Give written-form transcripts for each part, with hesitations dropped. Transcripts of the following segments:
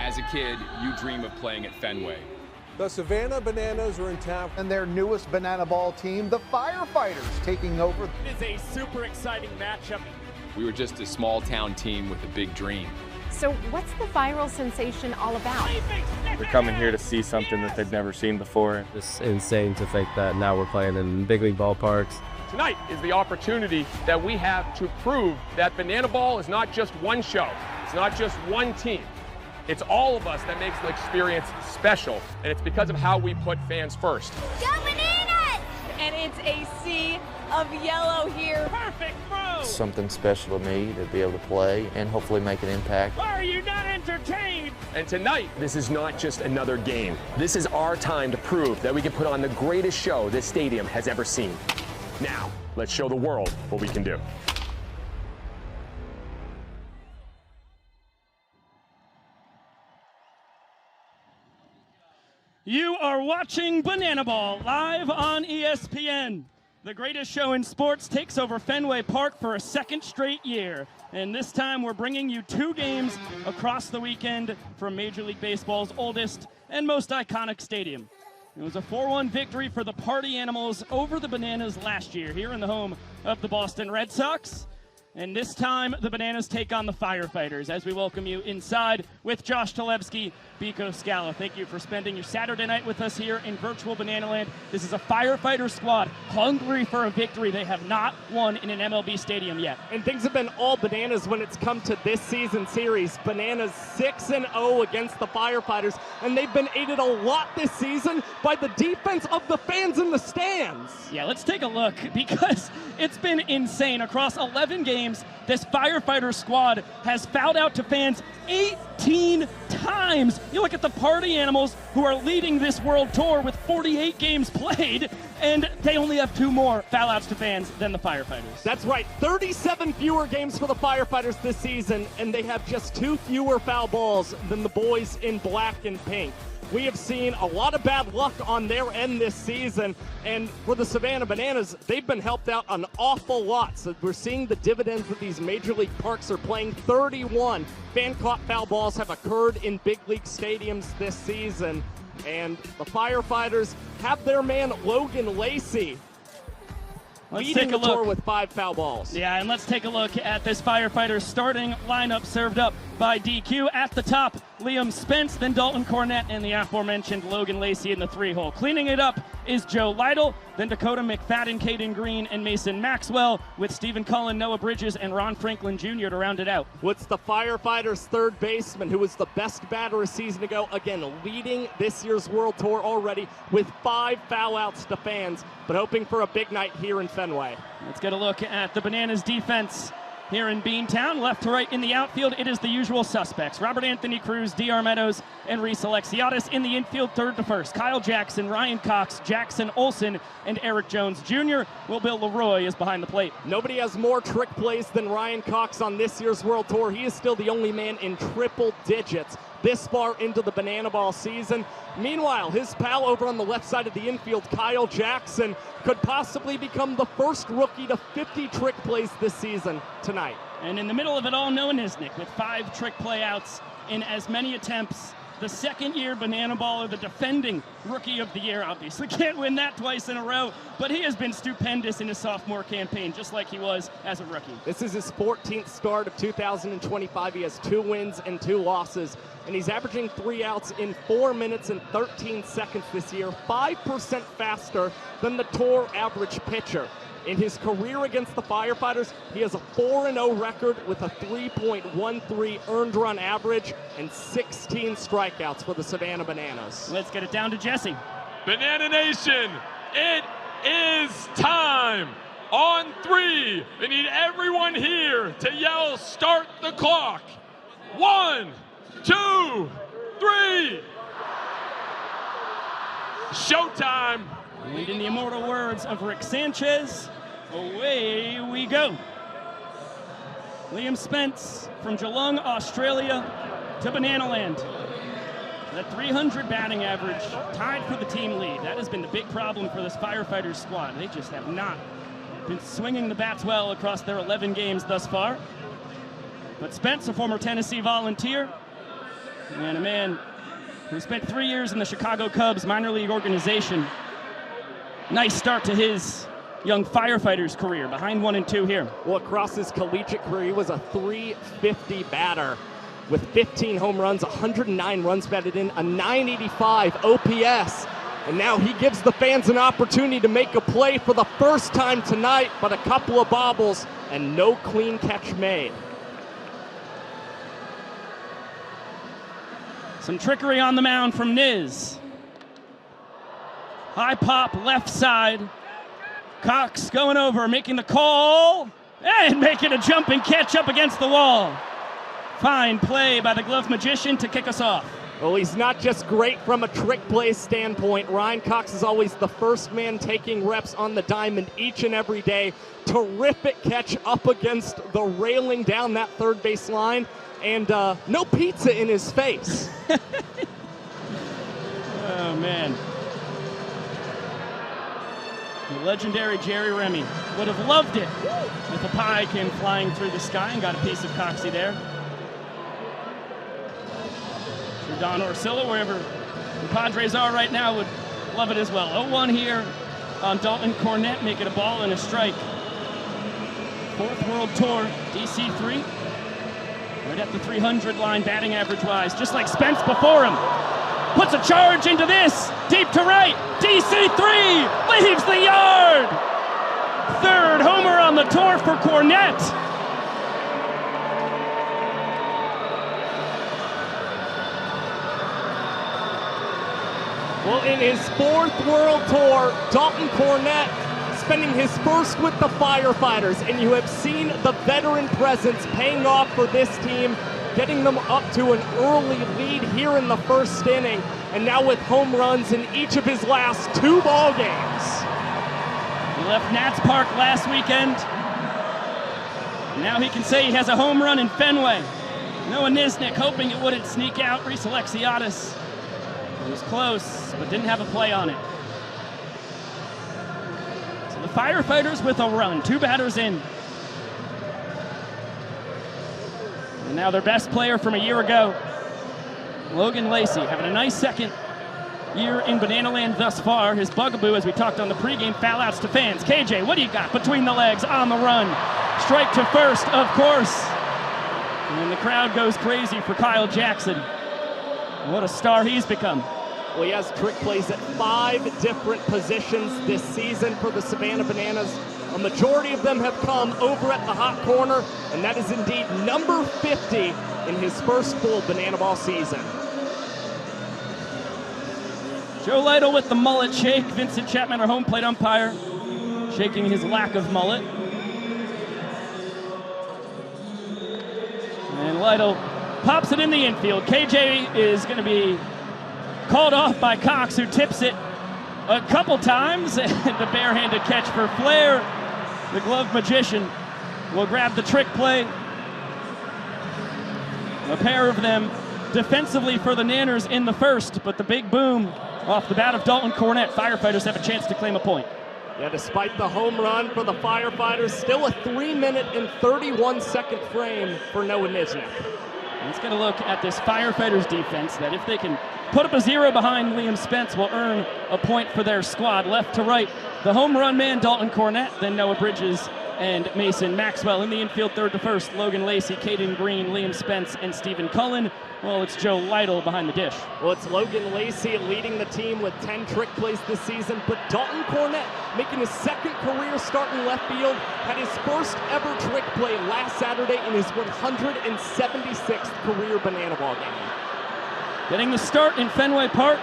As a kid, you dream of playing at Fenway. The Savannah Bananas are in town. And their newest banana ball team, the Firefighters, taking over. It is a super exciting matchup. We were just a small town team with a big dream. So what's the viral sensation all about? They're coming here to see something that they've never seen before. It's insane to think that now we're playing in big league ballparks. Tonight is the opportunity that we have to prove that banana ball is not just one show. It's not just one team. It's all of us that makes the experience special, and it's because of how we put fans first. Go Bananas! And it's a sea of yellow here. Perfect throw! Something special to me to be able to play and hopefully make an impact. Are you not entertained? And tonight, this is not just another game. This is our time to prove that we can put on the greatest show this stadium has ever seen. Now, let's show the world what we can do. You are watching Banana Ball live on ESPN. The greatest show in sports takes over Fenway Park for a second straight year. And this time we're bringing you 2 games across the weekend from Major League Baseball's oldest and most iconic stadium. It was a 4-1 victory for the Party Animals over the Bananas last year here in the home of the Boston Red Sox. And this time, the Bananas take on the Firefighters as we welcome you inside with Josh Talebski, Biko Scala. Thank you for spending your Saturday night with us here in virtual Banana Land. This is a Firefighter squad hungry for a victory. They have not won in an MLB stadium yet. And things have been all bananas when it's come to this season series. Bananas 6-0 against the Firefighters, and they've been aided a lot this season by the defense of the fans in the stands. Yeah, let's take a look because it's been insane. Across 11 games, this Firefighter squad has fouled out to fans 18 times. You look at the Party Animals, who are leading this world tour with 48 games played, and they only have 2 more foul outs to fans than the Firefighters. That's right, 37 fewer games for the Firefighters this season, and they have just 2 fewer foul balls than the boys in black and pink. We have seen a lot of bad luck on their end this season, and for the Savannah Bananas, they've been helped out an awful lot. So we're seeing the dividends that these major league parks are playing. 31 fan-caught foul balls have occurred in big league stadiums this season, and the Firefighters have their man Logan Lacey leading the tour with 5 foul balls. Yeah, and let's take a look at this Firefighters starting lineup served up by DQ. At the top, Liam Spence, then Dalton Cornette, and the aforementioned Logan Lacey in the 3-hole. Cleaning it up is Joe Lytle, then Dakota McFadden, Caden Green, and Mason Maxwell, with Stephen Cullen, Noah Bridges, and Ron Franklin Jr. to round it out. What's the Firefighters' third baseman, who was the best batter a season ago, again leading this year's World Tour already with 5 foul outs to fans, but hoping for a big night here in Fenway. Let's get a look at the Bananas defense here in Beantown. Left to right in the outfield, it is the usual suspects. Robert Anthony Cruz, D.R. Meadows, and Reese Alexiadis. In the infield, third to first, Kyle Jackson, Ryan Cox, Jackson Olsen, and Eric Jones Jr. Will Bill Leroy is behind the plate. Nobody has more trick plays than Ryan Cox on this year's World Tour. He is still the only man in triple digits this far into the Banana Ball season. Meanwhile, his pal over on the left side of the infield, Kyle Jackson, could possibly become the first rookie to 50 trick plays this season tonight. And in the middle of it all, Noah Nisnik with 5 trick play outs in as many attempts. The second-year Banana Baller, the defending Rookie of the Year, obviously can't win that twice in a row, but he has been stupendous in his sophomore campaign, just like he was as a rookie. This is his 14th start of 2025. He has 2 wins and 2 losses, and he's averaging 3 outs in 4 minutes and 13 seconds this year, 5% faster than the Tour average pitcher. In his career against the Firefighters, he has a 4-0 record with a 3.13 earned run average and 16 strikeouts for the Savannah Bananas. Let's get it down to Jesse. Banana Nation, it is time. On 3, they need everyone here to yell, "Start the clock." 1, 2, 3. Showtime. And in the immortal words of Rick Sanchez, away we go. Liam Spence from Geelong, Australia to Banana Land. That 300 batting average, tied for the team lead. That has been the big problem for this Firefighters squad. They just have not been swinging the bats well across their 11 games thus far. But Spence, a former Tennessee Volunteer, And a man who spent 3 years in the Chicago Cubs minor league organization. Nice start to his young Firefighters career, behind 1 and 2 here. Well, across his collegiate career, he was a .350 batter with 15 home runs, 109 runs batted in, a .985 OPS. And now he gives the fans an opportunity to make a play for the first time tonight, but a couple of bobbles and no clean catch made. Some trickery on the mound from Niz. High pop, left side. Cox going over, making the call, and making a jumping catch up against the wall. Fine play by the glove magician to kick us off. Well, he's not just great from a trick play standpoint. Ryan Cox is always the first man taking reps on the diamond each and every day. Terrific catch up against the railing down that third base line, and no pizza in his face. Oh, man. The legendary Jerry Remy would have loved it if a pie came flying through the sky and got a piece of Coxie there. Sure, Don Orsillo, wherever the Padres are right now, would love it as well. 0-1 here on Dalton Cornette, making a ball and a strike. Fourth World Tour, DC3. Right at the 300 line batting average-wise, just like Spence before him. Puts a charge into this, deep to right. DC3 leaves the yard. Third homer on the tour for Cornette. Well, in his fourth World Tour, Dalton Cornette spending his first with the Firefighters, and you have seen the veteran presence paying off for this team, getting them up to an early lead here in the first inning, and now with home runs in each of his last 2 ball games. He left Nats Park last weekend. Now he can say he has a home run in Fenway. Noah Nisnik hoping it wouldn't sneak out. Reese Alexiadis. It was close, but didn't have a play on it. So the Firefighters with a run, 2 batters in. And now their best player from a year ago, Logan Lacey, having a nice second year in Banana Land thus far. His bugaboo, as we talked on the pregame, foul outs to fans. KJ, what do you got between the legs on the run? Strike to first, of course. And the crowd goes crazy for Kyle Jackson. What a star he's become. Well, he has trick plays at 5 different positions this season for the Savannah Bananas. A majority of them have come over at the hot corner, and that is indeed number 50 in his first full Banana Ball season. Joe Lytle with the mullet shake. Vincent Chapman, our home plate umpire, shaking his lack of mullet. And Lytle pops it in the infield. KJ is going to be called off by Cox, who tips it a couple times, and the barehanded catch for Flair. The glove magician will grab the trick play. A pair of them defensively for the Nanners in the first, but the big boom off the bat of Dalton Cornette. Firefighters have a chance to claim a point. Yeah, despite the home run for the Firefighters, still a 3-minute and 31-second frame for Noah Nisnik. Let's get a look at this Firefighters defense that if they can put up a 0 behind Liam Spence will earn a point for their squad. Left to right, the home run man, Dalton Cornette, then Noah Bridges and Mason Maxwell. In the infield, third to first, Logan Lacey, Caden Green, Liam Spence, and Stephen Cullen. Well, it's Joe Lytle behind the dish. Well, it's Logan Lacey leading the team with 10 trick plays this season, but Dalton Cornette making his second career start in left field, had his first ever trick play last Saturday in his 176th career Banana Ball game. Getting the start in Fenway Park,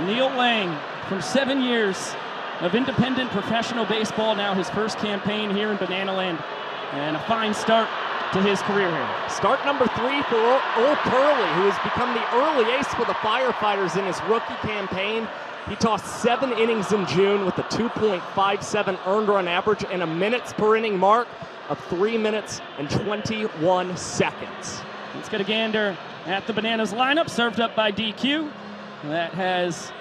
Neil Lang, from 7 years of independent professional baseball, now his first campaign here in Banana Land, and a fine start to his career here. Start number 3 for Old Curley, who has become the early ace for the Firefighters in his rookie campaign. He tossed 7 innings in June with a 2.57 earned run average and a minutes per inning mark of 3 minutes and 21 seconds. Let's get a gander at the Bananas lineup, served up by DQ. That has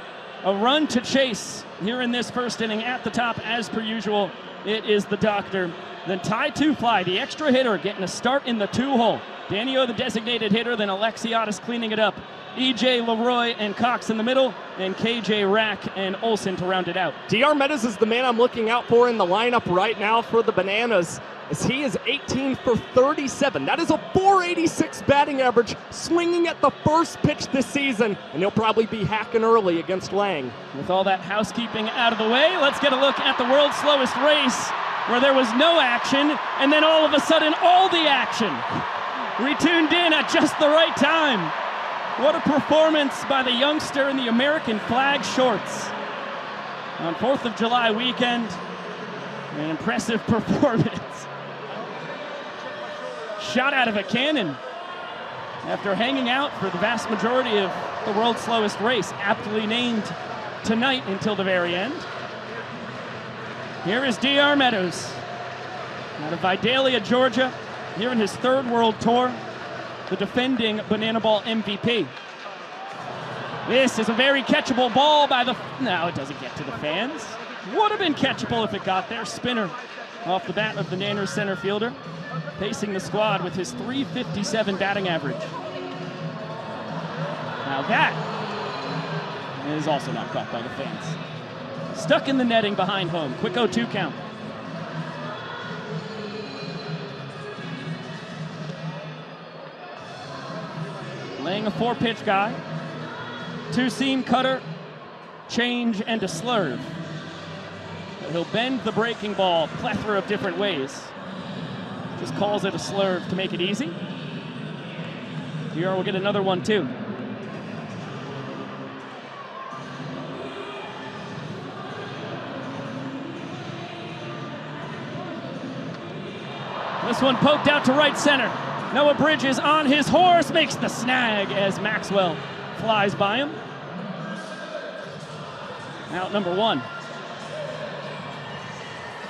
a run to chase here in this first inning. At the top, as per usual, it is the Doctor. Then Ty Two Fly, the extra hitter, getting a start in the 2-hole. Danny O, the designated hitter, then Alexiadis cleaning it up E.J. Leroy and Cox in the middle, and K.J. Rack and Olsen to round it out. D.R. Meadows is the man I'm looking out for in the lineup right now for the Bananas, as he is 18 for 37. That is a .486 batting average, swinging at the first pitch this season, and he'll probably be hacking early against Lang. With all that housekeeping out of the way, let's get a look at the world's slowest race, where there was no action, and then all of a sudden, all the action. We tuned in at just the right time. What a performance by the youngster in the American flag shorts. On 4th of July weekend, an impressive performance. Shot out of a cannon after hanging out for the vast majority of the world's slowest race, aptly named tonight until the very end. Here is D.R. Meadows out of Vidalia, Georgia, here in his third world tour, the defending Banana Ball MVP. This is a very catchable ball by the... No, it doesn't get to the fans. Would have been catchable if it got there. Spinner off the bat of the Nanners center fielder, pacing the squad with his .357 batting average. Now that is also not caught by the fans. Stuck in the netting behind home. Quick 0-2 count. Laying a 4-pitch guy. 2-seam cutter, change, and a slurve. He'll bend the breaking ball a plethora of different ways. Just calls it a slurve to make it easy. DR will get another one too. This one poked out to right center. Noah Bridges on his horse makes the snag as Maxwell flies by him. Out number one.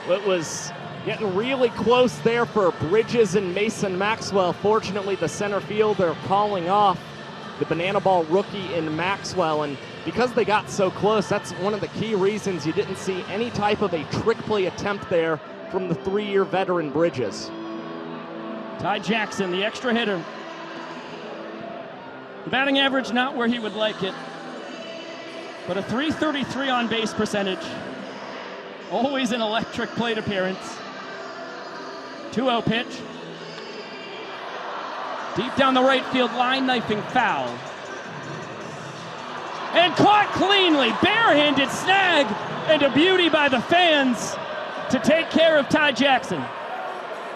It was getting really close there for Bridges and Mason Maxwell. Fortunately, the center fielder calling off the Banana Ball rookie in Maxwell, and because they got so close, that's one of the key reasons you didn't see any type of a trick play attempt there from the 3-year veteran Bridges. Ty Jackson, the extra hitter. The batting average not where he would like it, but a .333 on base percentage. Always an electric plate appearance. 2-0 pitch. Deep down the right field line, knifing foul. And caught cleanly, barehanded snag, and a beauty by the fans to take care of Ty Jackson.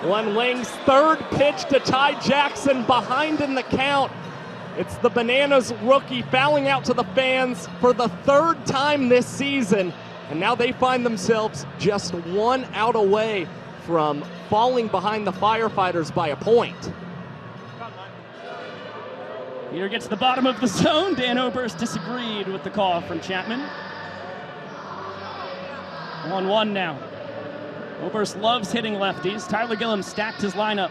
Glenn Lang's third pitch to Ty Jackson, behind in the count. It's the Bananas rookie fouling out to the fans for the third time this season, and now they find themselves just 1 out away from falling behind the Firefighters by a point. Here gets the bottom of the zone. Dan Oberst disagreed with the call from Chapman. 1-1 now. Oberst loves hitting lefties. Tyler Gillum stacked his lineup.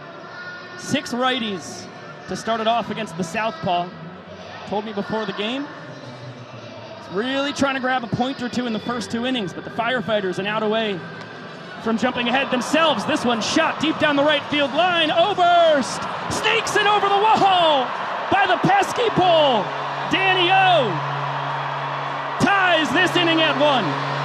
6 righties to start it off against the southpaw. Told me before the game, he's really trying to grab a point or two in the first 2 innings, but the Firefighters an out away from jumping ahead themselves. This one shot deep down the right field line. Oberst sneaks it over the wall by the pesky pole. Danny O ties this inning at 1.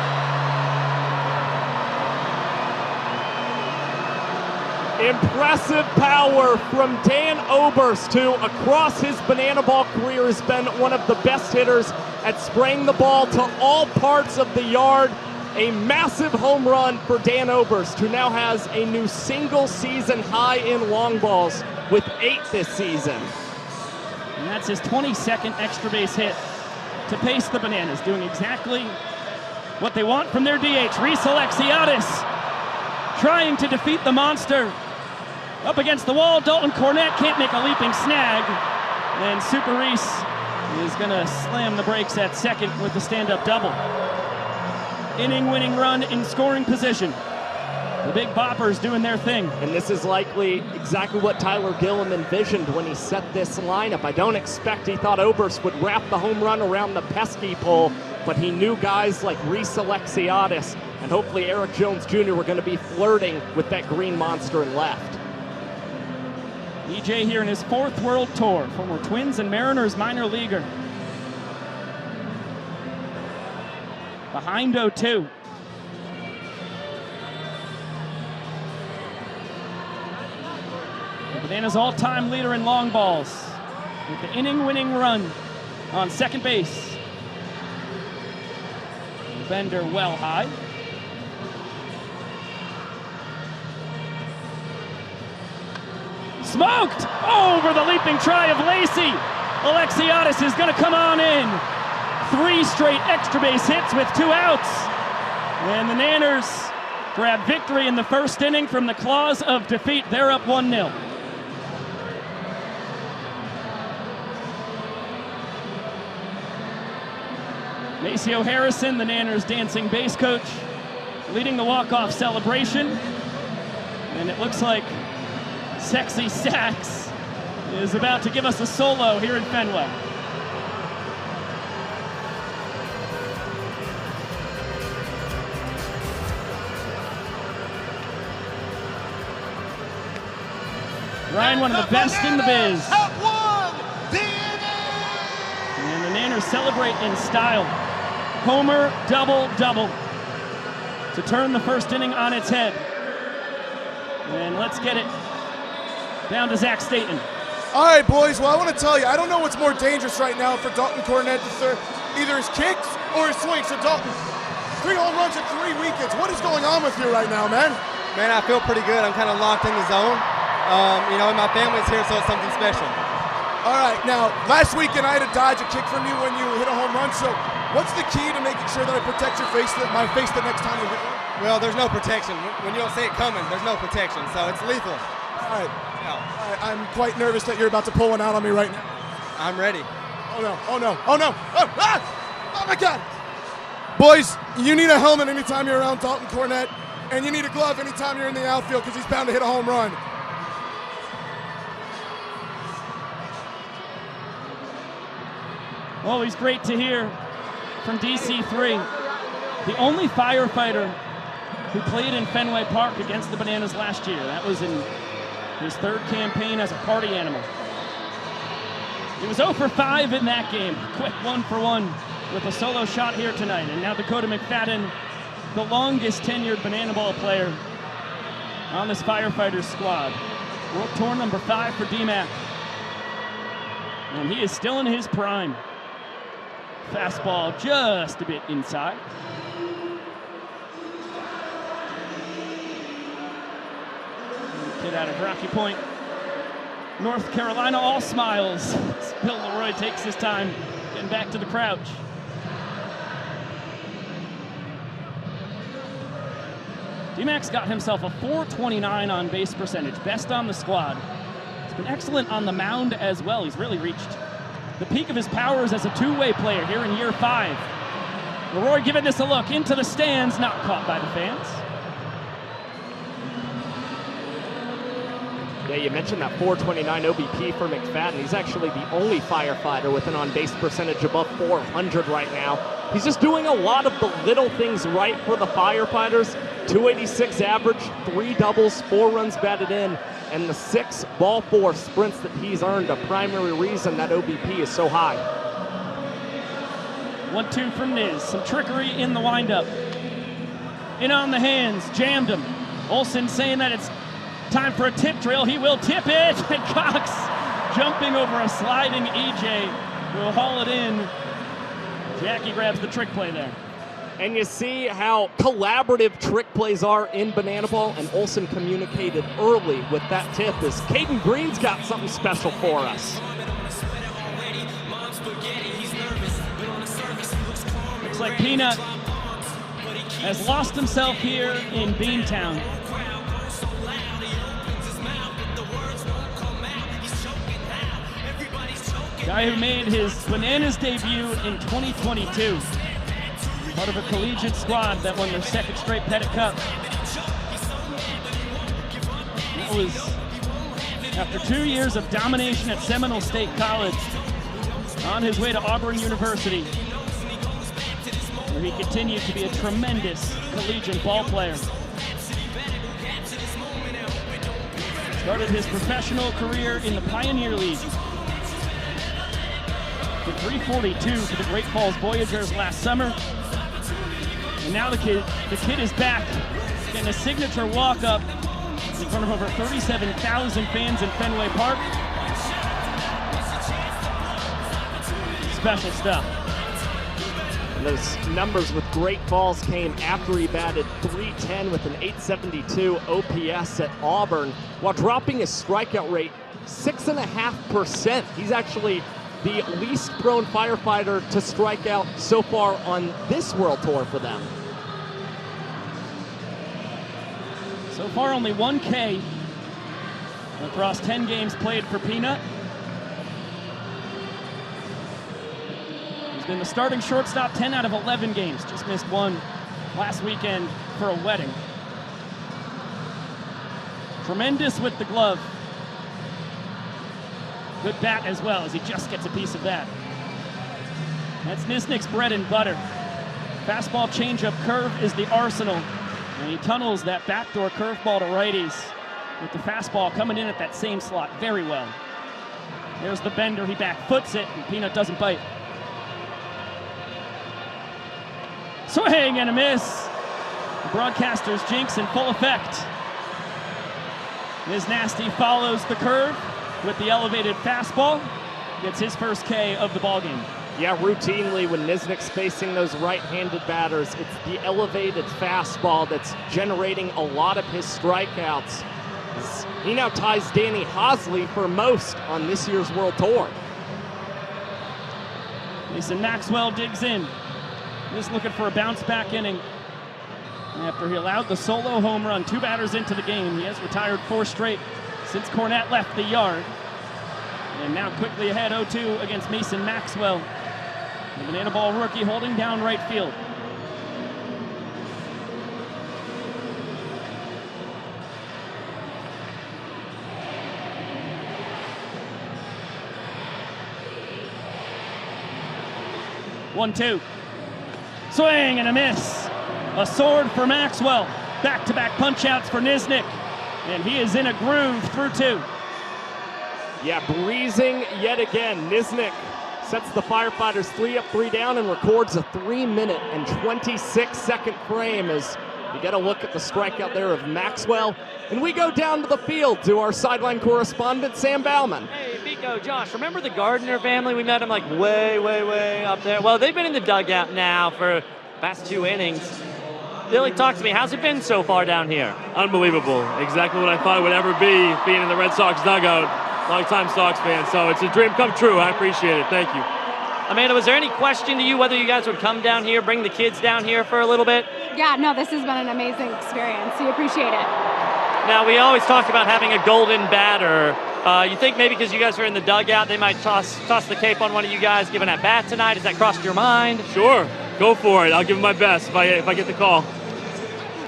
Impressive power from Dan Oberst, who across his Banana Ball career has been one of the best hitters at spraying the ball to all parts of the yard. A massive home run for Dan Oberst, who now has a new single season high in long balls with 8 this season. And that's his 22nd extra base hit to pace the Bananas, doing exactly what they want from their DH. Reese Alexiadis trying to defeat the monster. Up against the wall, Dalton Cornette can't make a leaping snag. And Super Reese is going to slam the brakes at second with the stand-up double. Inning-winning run in scoring position. The Big Boppers doing their thing. And this is likely exactly what Tyler Gillum envisioned when he set this lineup. I don't expect he thought Oberst would wrap the home run around the pesky pole, but he knew guys like Reese Alexiadis and hopefully Eric Jones Jr. were going to be flirting with that green monster in left. EJ here in his 4th World Tour, former Twins and Mariners minor leaguer. Behind 0-2. Bananas all-time leader in long balls with the inning-winning run on second base. Bender well high. Smoked over the leaping try of Lacey. Alexiadis is going to come on in. 3 straight extra base hits with 2 outs. And the Nanners grab victory in the first inning from the claws of defeat. They're up 1-0. Maceo Harrison, the Nanners dancing base coach, leading the walk-off celebration. And it looks like Sexy Sax is about to give us a solo here in Fenway. Ryan, one of the best in the biz. And the Nanners celebrate in style. Homer double-double to turn the first inning on its head. And let's get it down to Zach Staten. All right, boys. Well, I want to tell you, I don't know what's more dangerous right now for Dalton Cornette to third, either his kicks or his swings. So Dalton, 3 home runs in 3 weekends. What is going on with you right now, man? Man, I feel pretty good. I'm kind of locked in the zone. And my family's here, so it's something special. All right, now, last weekend I had to dodge a kick from you when you hit a home run, so what's the key to making sure that I protect my face the next time you hit one? Well, there's no protection. When you don't see it coming, there's no protection, so it's lethal. All right. I'm quite nervous that you're about to pull one out on me right now. I'm ready. Oh, no. Oh, my God. Boys, you need a helmet anytime you're around Dalton Cornette, and you need a glove anytime you're in the outfield because he's bound to hit a home run. Always great to hear from DC3, the only firefighter who played in Fenway Park against the Bananas last year. That was in his 3rd campaign as a party animal. He was 0 for 5 in that game. Quick 1 for 1 with a solo shot here tonight. And now Dakota McFadden, the longest tenured Banana Ball player on this Firefighters squad. World Tour number 5 for D-Mac. And he is still in his prime. Fastball just a bit inside. Kid out of Rocky Point, North Carolina, all smiles. Bill Leroy takes his time getting back to the crouch. D-Mac's got himself a .429 on base percentage, best on the squad. He's been excellent on the mound as well. He's really reached the peak of his powers as a 2-way player here in year 5. Leroy giving this a look into the stands, not caught by the fans. Yeah, you mentioned that .429 OBP for McFadden. He's actually the only firefighter with an on-base percentage above .400 right now. He's just doing a lot of the little things right for the Firefighters. 286 average, 3 doubles, 4 runs batted in, and the 6 ball 4 sprints that he's earned, a primary reason that OBP is so high. 1-2 from Niz. Some trickery in the windup. In on the hands, jammed him. Olsen saying that it's time for a tip drill. He will tip it, and Cox jumping over a sliding EJ will haul it in. Jackie grabs the trick play there. And you see how collaborative trick plays are in Banana Ball, and Olsen communicated early with that tip as Caden Green's got something special for us. Looks like Peanut has lost himself here in Beantown. Guy who made his Bananas debut in 2022. Part of a collegiate squad that won their 2nd straight Pettit Cup. That was after 2 years of domination at Seminole State College, on his way to Auburn University, where he continued to be a tremendous collegiate ball player. Started his professional career in the Pioneer League. With 342 for the Great Falls Voyagers last summer. And now the kid is back, getting a signature walk-up in front of over 37,000 fans in Fenway Park. Special stuff. And those numbers with Great Falls came after he batted .310 with an .872 OPS at Auburn, while dropping his strikeout rate 6.5%. He's actually the least prone firefighter to strike out so far on this World Tour for them. So far, only 1 K across 10 games played for Peanut. He's been the starting shortstop 10 out of 11 games. Just missed one last weekend for a wedding. Tremendous with the glove. Good bat as well, as he just gets a piece of that. That's Nisnik's bread and butter. Fastball, changeup, curve is the arsenal. And he tunnels that backdoor curveball to righties with the fastball coming in at that same slot very well. There's the bender, he back foots it, and Peanut doesn't bite. Swing and a miss. The broadcaster's jinx in full effect. Ms. Nasty follows the curve with the elevated fastball. Gets his first K of the ballgame. Yeah, routinely when Nisnik's facing those right-handed batters, it's the elevated fastball that's generating a lot of his strikeouts. He now ties Danny Hosley for most on this year's World Tour. Mason Maxwell digs in. Just looking for a bounce-back inning. After he allowed the solo home run 2 batters into the game, he has retired 4 straight since Cornette left the yard. And now quickly ahead 0-2 against Mason Maxwell. The Banana Ball rookie holding down right field. One, two. Swing and a miss. A sword for Maxwell. Back-to-back punch-outs for Nisnik. And he is in a groove through 2. Yeah, breezing yet again. Nisnik sets the Firefighters 3 up, 3 down, and records a 3-minute and 26-second frame as you get a look at the strikeout there of Maxwell. And we go down to the field to our sideline correspondent, Sam Bauman. Hey, Biko, Josh, remember the Gardner family? We met them like way up there. Well, they've been in the dugout now for the past 2 innings. Billy, talk to me. How's it been so far down here? Unbelievable. Exactly what I thought it would ever be, being in the Red Sox dugout. Long-time Sox fan, so it's a dream come true. I appreciate it. Thank you. Amanda, was there any question to you whether you guys would come down here, bring the kids down here for a little bit? Yeah, no, this has been an amazing experience. We appreciate it. Now, we always talk about having a golden batter. You think maybe because you guys are in the dugout, they might toss the cape on one of you guys giving at bat tonight? Has that crossed your mind? Sure. Go for it. I'll give it my best if I get the call.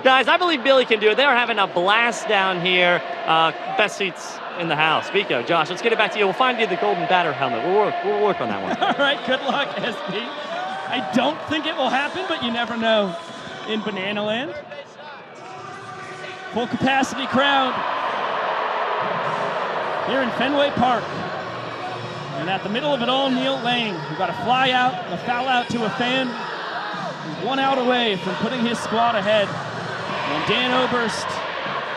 Guys, I believe Billy can do it. They're having a blast down here. Best seats in the house. Biko, Josh, let's get it back to you. We'll find you the golden batter helmet. We'll work on that one. All right, good luck, SB. I don't think it will happen, but you never know in Banana Land. Full capacity crowd here in Fenway Park. And at the middle of it all, Neil Lang, who got a fly out, a foul out to a fan. He's 1 out away from putting his squad ahead. And Dan Oberst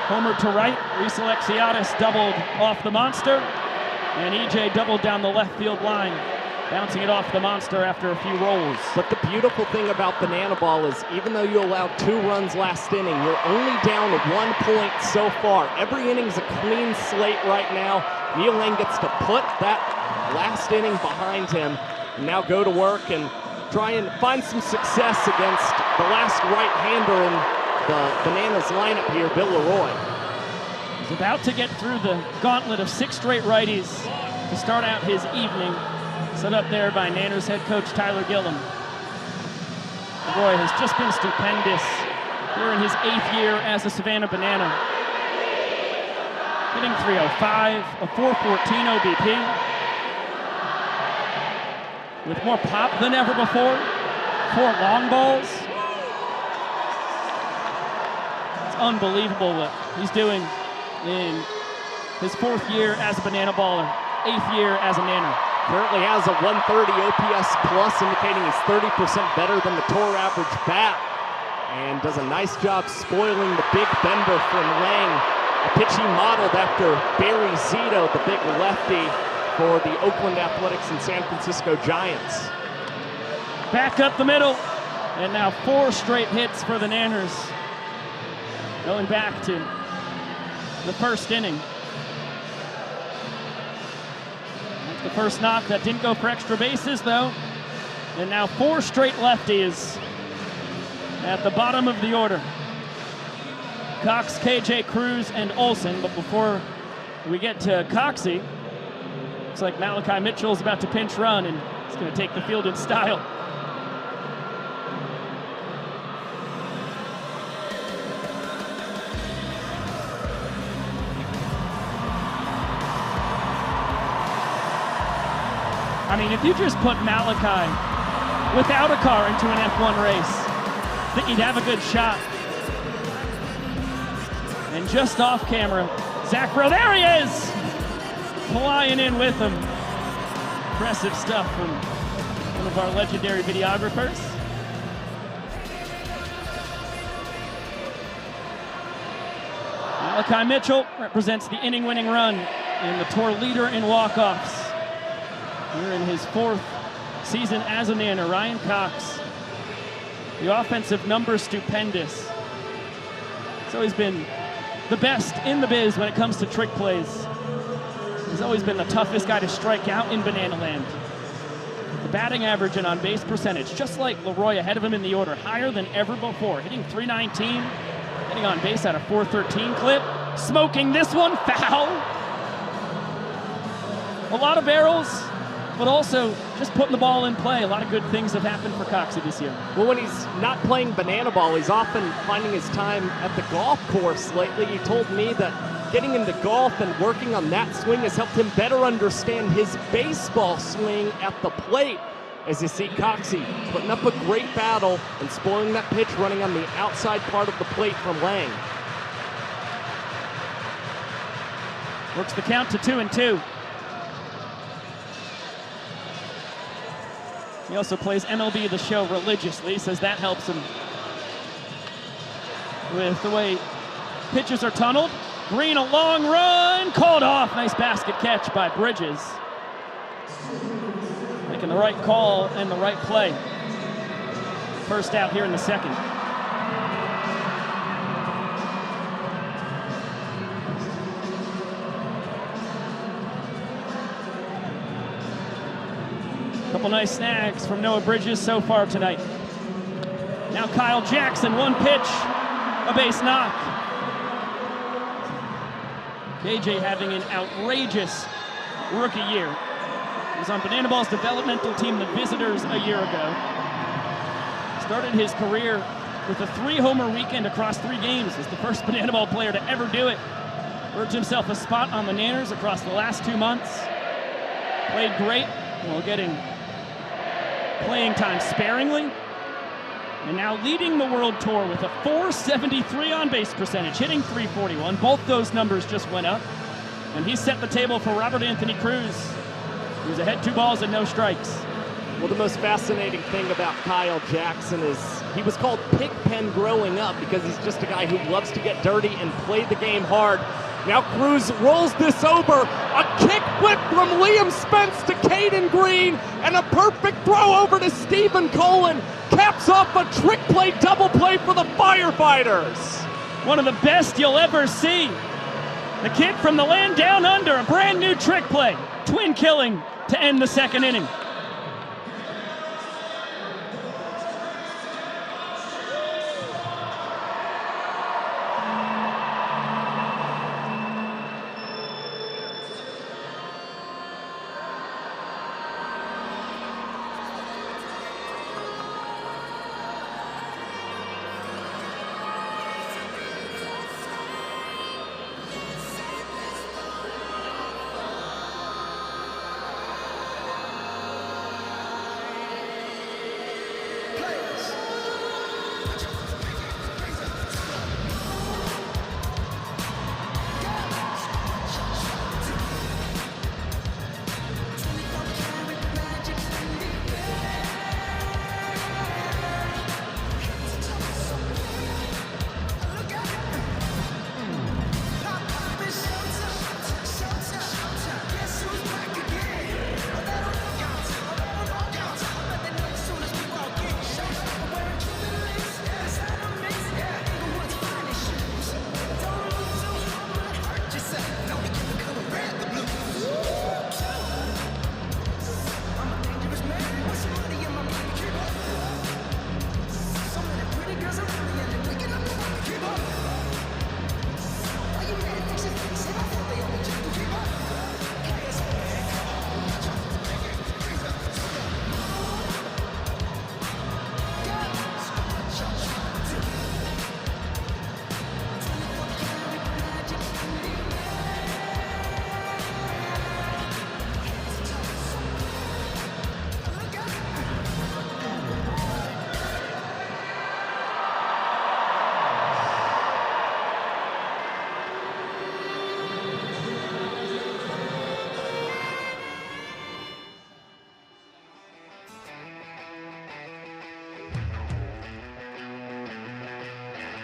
homered to right. Reese Alexiadis doubled off the monster. And EJ doubled down the left field line, bouncing it off the monster after a few rolls. But the beautiful thing about Banana Ball is even though you allowed 2 runs last inning, you're only down 1 point so far. Every inning's a clean slate right now. Neil Lang gets to put that last inning behind him and now go to work and try and find some success against the last right-hander in the Bananas lineup here, Bill Leroy. He's about to get through the gauntlet of 6 straight righties to start out his evening. Set up there by Nanners head coach Tyler Gillum. Leroy has just been stupendous here in his 8th year as a Savannah Banana. Hitting .305, a .414 OBP. With more pop than ever before. 4 long balls. It's unbelievable what he's doing in his 4th year as a banana baller, 8th year as a nanner. Currently has a 130 OPS plus, indicating he's 30% better than the tour average bat. And does a nice job spoiling the big bender from Lang, a pitch he modeled after Barry Zito, the big lefty for the Oakland Athletics and San Francisco Giants. Back up the middle, and now 4 straight hits for the Nanners. Going back to the first inning. That's the first knock that didn't go for extra bases, though. And now 4 straight lefties at the bottom of the order. Cox, KJ, Cruz, and Olsen. But before we get to Coxie, looks like Malachi Mitchell's about to pinch run, and he's going to take the field in style. I mean, if you just put Malachi without a car into an F1 race, I think he'd have a good shot. And just off camera, Zach Rowe, there he is! Flying in with him. Impressive stuff from one of our legendary videographers. Malachi Mitchell represents the inning-winning run and the tour leader in walk-offs. Here in his 4th season as a nanner, Ryan Cox. The offensive numbers stupendous. He's always been the best in the biz when it comes to trick plays. He's always been the toughest guy to strike out in Banana Land. The batting average and on-base percentage, just like Leroy ahead of him in the order, higher than ever before. Hitting .319, hitting on base at a .413 clip. Smoking this one, foul. A lot of barrels, but also just putting the ball in play. A lot of good things have happened for Coxie this year. Well, when he's not playing banana ball, he's often finding his time at the golf course lately. He told me that getting into golf and working on that swing has helped him better understand his baseball swing at the plate. As you see Coxie putting up a great battle and spoiling that pitch running on the outside part of the plate from Lang. Works the count to 2-2. He also plays MLB The Show religiously, says that helps him with the way pitches are tunneled. Green, a long run, called off. Nice basket catch by Bridges. Making the right call and the right play. First out here in the 2nd. Couple nice snags from Noah Bridges so far tonight. Now Kyle Jackson, 1 pitch, a base knock. KJ having an outrageous rookie year. He was on Banana Ball's developmental team, the Visitors, a year ago. Started his career with a 3-homer weekend across 3 games. He's the first Banana Ball player to ever do it. Earned himself a spot on the Nanners across the last 2 months. Played great while getting playing time sparingly, and now leading the World Tour with a .473 on-base percentage, hitting .341. Both those numbers just went up, and he set the table for Robert Anthony Cruz, who's ahead 2 balls and no strikes. Well, the most fascinating thing about Kyle Jackson is he was called Pigpen growing up because he's just a guy who loves to get dirty and play the game hard. Now Cruz rolls this over. A kick flip from Liam Spence to Caden Green, and a perfect throw over to Stephen Colin. Caps off a trick play, double play for the Firefighters. One of the best you'll ever see. The kid from the land down under, a brand new trick play. Twin killing to end the 2nd inning.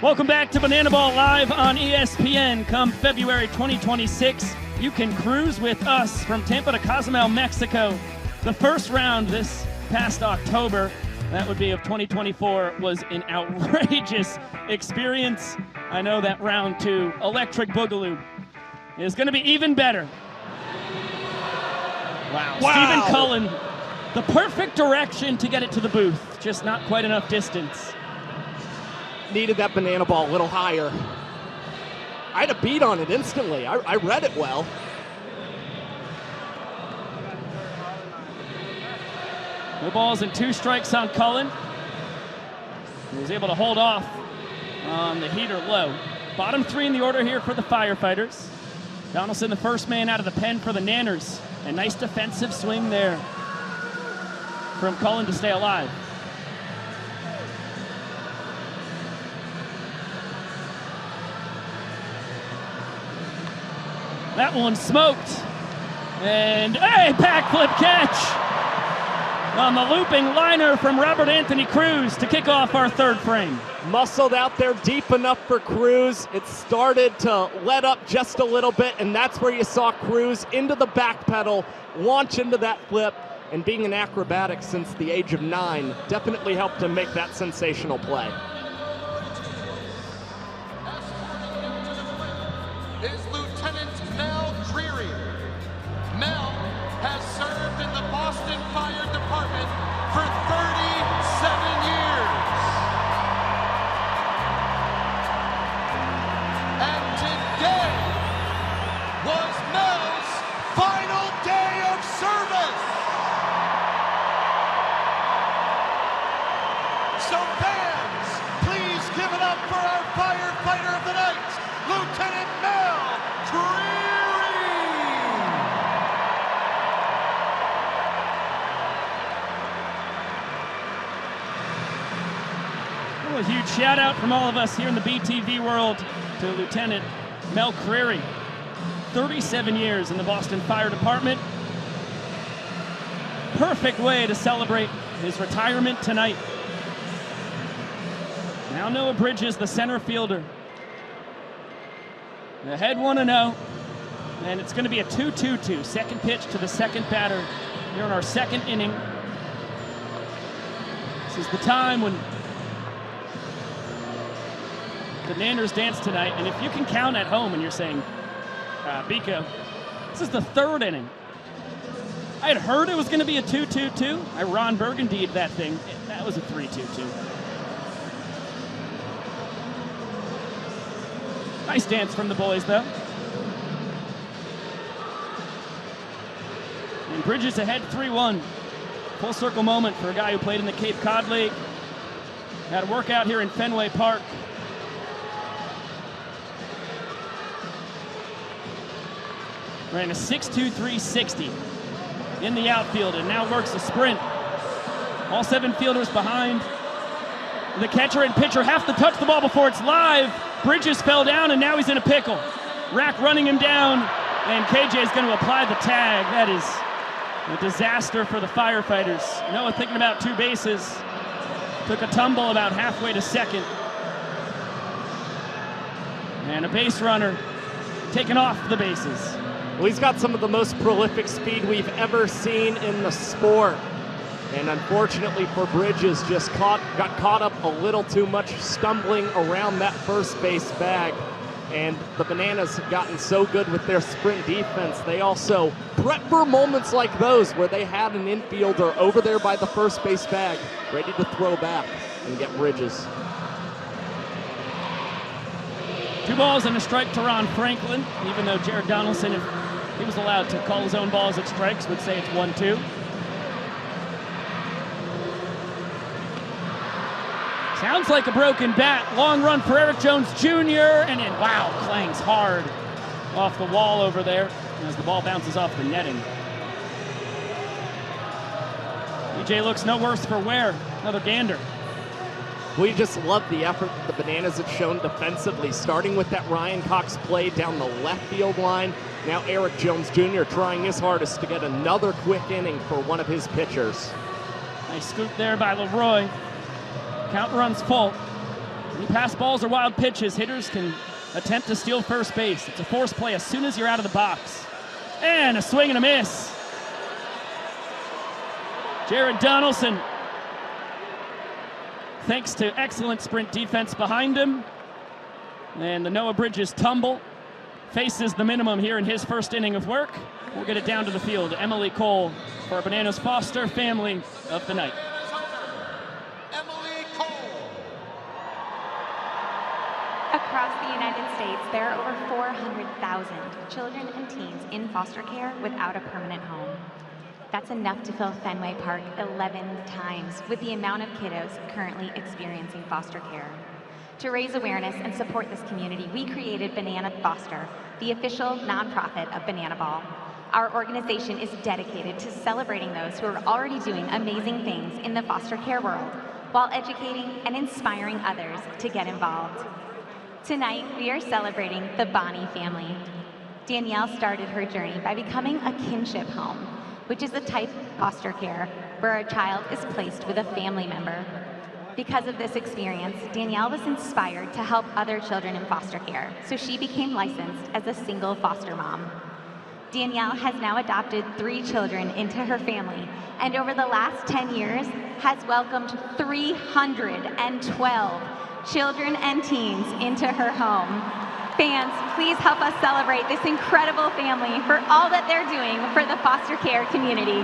Welcome back to Banana Ball Live on ESPN. Come February 2026, you can cruise with us from Tampa to Cozumel, Mexico. The first round this past October, that would be of 2024, was an outrageous experience. I know that round 2, Electric Boogaloo, is going to be even better. Wow. Stephen Cullen, the perfect direction to get it to the booth, just not quite enough distance. Needed that banana ball a little higher. I had a beat on it instantly. I read it well. No balls and 2 strikes on Cullen. He was able to hold off on the heater low. Bottom 3 in the order here for the Firefighters. Donaldson, the first man out of the pen for the Nanners. A nice defensive swing there from Cullen to stay alive. That one smoked. And a backflip catch on the looping liner from Robert Anthony Cruz to kick off our 3rd frame. Muscled out there deep enough for Cruz. It started to let up just a little bit, and that's where you saw Cruz into the back pedal, launch into that flip, and being an acrobatic since the age of 9 definitely helped him make that sensational play. Is Lieutenant Mel Dreary. Mel has served in the Boston Fire Department for 37 years. And today was Mel's final day of service. So fans, please give it up for our firefighter of the night, Lieutenant Mel Dreary. Well, a huge shout out from all of us here in the BTV world to Lieutenant Mel Creary. 37 years in the Boston Fire Department. Perfect way to celebrate his retirement tonight. Now Noah Bridges, the center fielder. Ahead 1-0, and it's going to be a 2-2-2. Second pitch to the second batter here in our 2nd inning. This is the time when the Nanners dance tonight, and if you can count at home and you're saying, Biko, this is the 3rd inning. I had heard it was going to be a 2-2-2. I Ron Burgundy'd that thing. That was a 3-2-2. Nice dance from the boys, though. And Bridges ahead 3-1. Full circle moment for a guy who played in the Cape Cod League. Had a workout here in Fenway Park. Ran a 6.23.60 in the outfield and now works a sprint. All 7 fielders behind. The catcher and pitcher have to touch the ball before it's live. Bridges fell down, and now he's in a pickle. Rack running him down, and KJ is going to apply the tag. That is a disaster for the Firefighters. Noah thinking about 2 bases. Took a tumble about halfway to second. And a base runner taken off the bases. Well, he's got some of the most prolific speed we've ever seen in the sport. And unfortunately for Bridges, just got caught up a little too much stumbling around that first base bag. And the Bananas have gotten so good with their sprint defense. They also prep for moments like those where they had an infielder over there by the first base bag, ready to throw back and get Bridges. 2 balls and a strike to Ron Franklin, even though Jared Donaldson, if he was allowed to call his own balls at strikes, would say it's 1-2. Sounds like a broken bat. Long run for Eric Jones Jr. And then, wow, clangs hard off the wall over there as the ball bounces off the netting. EJ looks no worse for wear. Another gander. We just love the effort that the Bananas have shown defensively, starting with that Ryan Cox play down the left field line. Now Eric Jones Jr. trying his hardest to get another quick inning for one of his pitchers. Nice scoop there by Leroy. Count runs full. Any pass balls or wild pitches, hitters can attempt to steal first base. It's a force play as soon as you're out of the box. And a swing and a miss. Jared Donaldson, thanks to excellent sprint defense behind him, and the Noah Bridges tumble, faces the minimum here in his first inning of work. We'll get it down to the field. Emily Cole for Bananas Foster Family of the Night. Across the United States, there are over 400,000 children and teens in foster care without a permanent home. That's enough to fill Fenway Park 11 times with the amount of kiddos currently experiencing foster care. To raise awareness and support this community, we created Banana Foster, the official nonprofit of Banana Ball. Our organization is dedicated to celebrating those who are already doing amazing things in the foster care world, while educating and inspiring others to get involved. Tonight, we are celebrating the Bonnie family. Danielle started her journey by becoming a kinship home, which is a type of foster care where a child is placed with a family member. Because of this experience, Danielle was inspired to help other children in foster care, so she became licensed as a single foster mom. Danielle has now adopted 3 children into her family, and over the last 10 years has welcomed 312 children and teens into her home. Fans, please help us celebrate this incredible family for all that they're doing for the foster care community.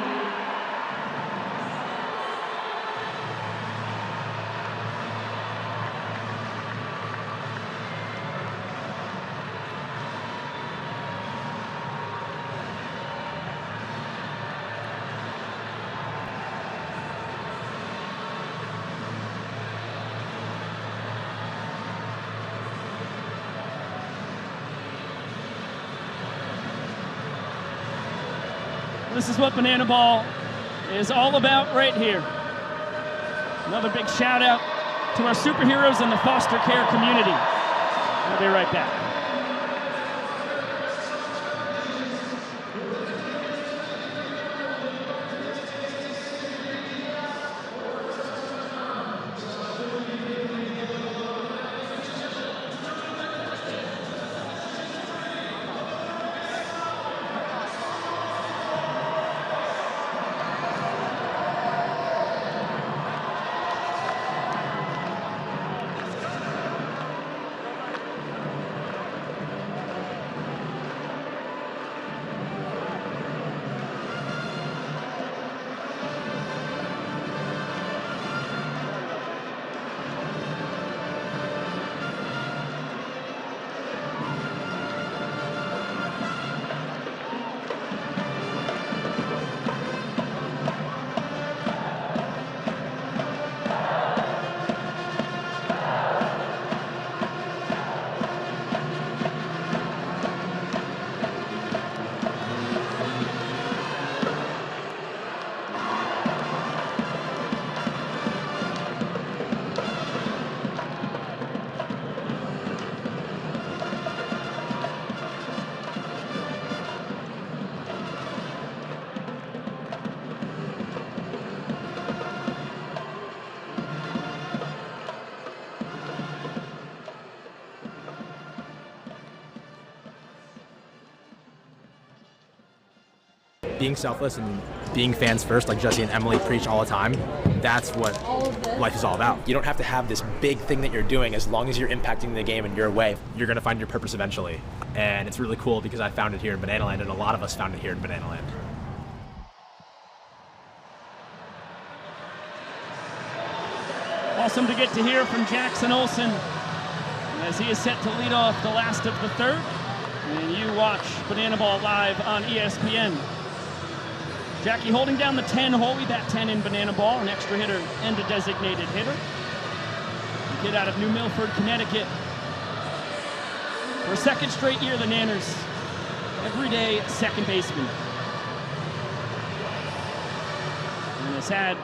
This is what Banana Ball is all about right here. Another big shout out to our superheroes in the foster care community. We'll be right back. Being selfless and being fans first, like Jesse and Emily preach all the time, that's what life is all about. You don't have to have this big thing that you're doing. As long as you're impacting the game in your way, you're going to find your purpose eventually. And it's really cool because I found it here in Banana Land, and a lot of us found it here in Banana Land. Awesome to get to hear from Jackson Olsen as he is set to lead off the last of the third. And you watch Banana Ball live on ESPN. Jackie holding down the 10 hole. We bat 10 in Banana Ball, an extra hitter and a designated hitter. A kid out of New Milford, Connecticut. For a second straight year, the Nanners, everyday second baseman. And has had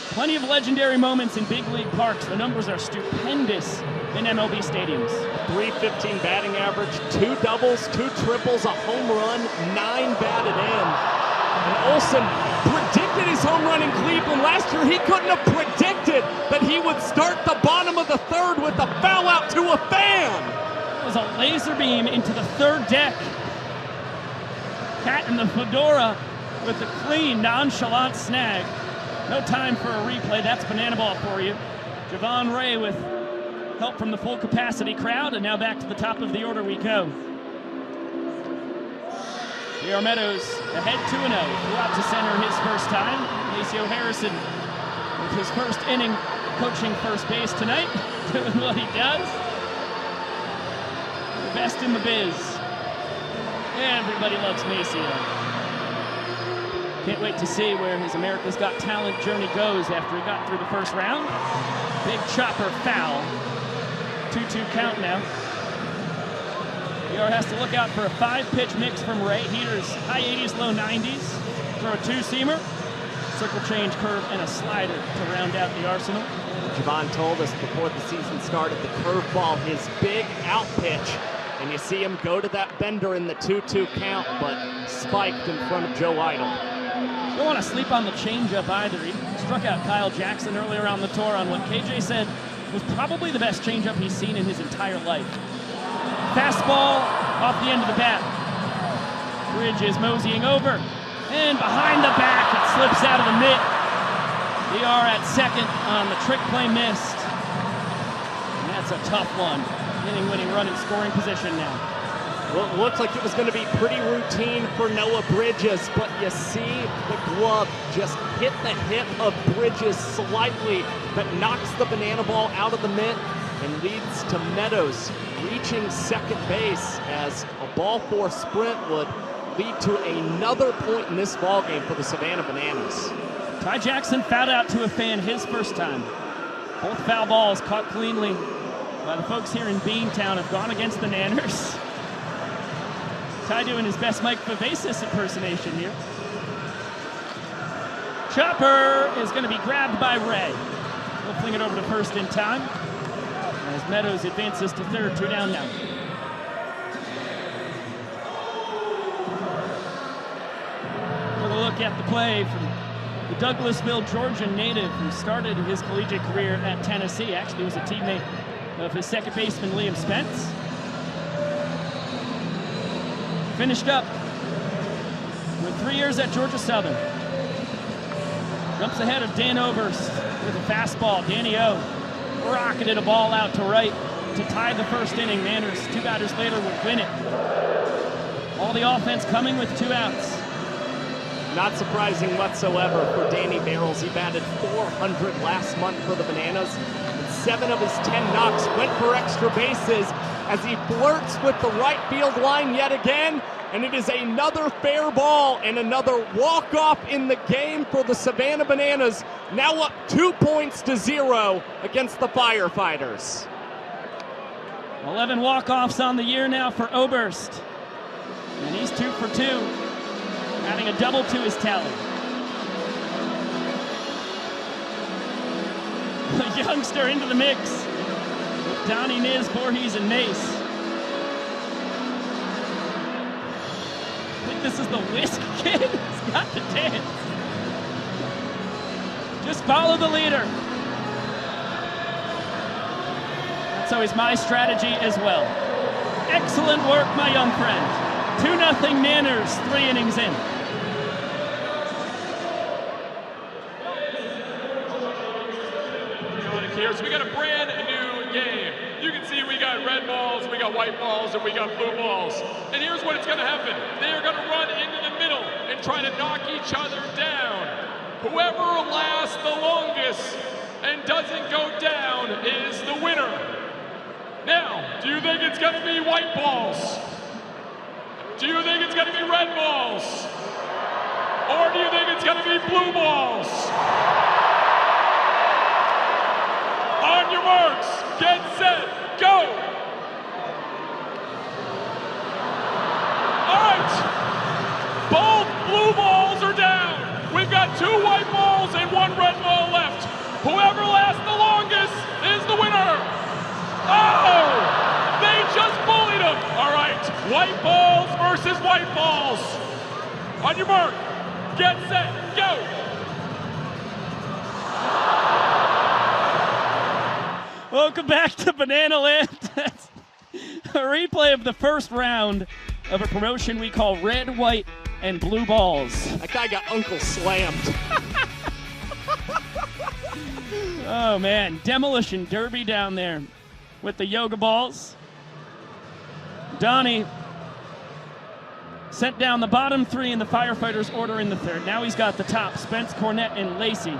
plenty of legendary moments in big league parks. The numbers are stupendous in MLB stadiums. .315 batting average, 2 doubles, 2 triples, a home run, 9 batted in. And Olsen predicted predicted his home run in Cleveland last year. He couldn't have predicted that he would start the bottom of the third with a foul out to a fan. It was a laser beam into the third deck. Cat in the fedora with the clean, nonchalant snag. No time for a replay. That's banana ball for you. Javon Ray with help from the full capacity crowd, and now back to the top of the order we go. J.R. Meadows ahead 2-0. Flew out to center his first time. Maceo Harrison with his first inning coaching first base tonight, doing what he does. The best in the biz. Everybody loves Maceo. Can't wait to see where his America's Got Talent journey goes after he got through the first round. Big chopper foul. 2-2 count now. J.R. has to look out for a 5-pitch mix from Ray. Heaters, high 80s, low 90s. Throw a 2-seamer, circle change, curve, and a slider to round out the arsenal. Javon told us before the season started the curveball, his big out pitch. And you see him go to that bender in the 2-2 count, but spiked in front of Joe Idle. Don't want to sleep on the changeup either. He struck out Kyle Jackson earlier on the tour on what KJ said was probably the best changeup he's seen in his entire life. Fastball off the end of the bat. Bridge is moseying over, and behind the back, it slips out of the mitt. J.R. at second on the trick play missed. And that's a tough one. Inning-winning run in scoring position now. Well, it looked like it was going to be pretty routine for Noah Bridges, but you see the glove just hit the hip of Bridges slightly, that knocks the banana ball out of the mitt and leads to Meadows reaching second base as a ball four sprint would lead to another point in this ball game for the Savannah Bananas. Ty Jackson fouled out to a fan his first time. Both foul balls caught cleanly by the folks here in Beantown have gone against the Nanners. Ty doing his best Mike Vivacis impersonation here. Chopper is going to be grabbed by Ray. He'll fling it over to first in time as Meadows advances to third, 2 down now. We'll look at the play from the Douglasville, Georgia native who started his collegiate career at Tennessee. Actually was a teammate of his second baseman, Liam Spence. Finished up with 3 years at Georgia Southern. Jumps ahead of Dan Oberst with a fastball. Danny O rocketed a ball out to right to tie the first inning. Nanners 2 batters later would win it. All the offense coming with 2 outs. Not surprising whatsoever for Danny Barrels. He batted .400 last month for the Bananas. And 7 of his 10 knocks went for extra bases as he flirts with the right field line yet again. And it is another fair ball and another walk-off in the game for the Savannah Bananas. Now up 2 points to 0 against the Firefighters. 11 walk-offs on the year now for Oberst. And he's 2 for 2, adding a double to his tally. The youngster into the mix with Donnie, Niz, Voorhees, and Mace. I think this is the Whisk Kid. He's got to dance. Just follow the leader. That's always my strategy as well. Excellent work, my young friend. 2-0 Nanners, 3 innings in. Here, so we got a brand new game. You can see we got red balls, we got white balls, and we got blue balls. And here's what it's going to happen. They are going to run into the middle and try to knock each other down. Whoever lasts the longest and doesn't go down is the winner. Now, do you think it's going to be white balls? Do you think it's going to be red balls? Or do you think it's going to be blue balls? On your marks, get set, go! All right, both blue balls are down. We've got 2 white balls and 1 red ball left. Whoever lasts the longest is the winner. Oh, they just bullied him. All right, white balls versus white balls. On your mark, get set, go! Welcome back to Banana Land. That's a replay of the first round of a promotion we call Red, White, and Blue Balls. That guy got Uncle Slammed. Oh, man. Demolition Derby down there with the yoga balls. Donnie sent down the bottom three in the Firefighters order in the third. Now he's got the top, Spence, Cornette, and Lacey.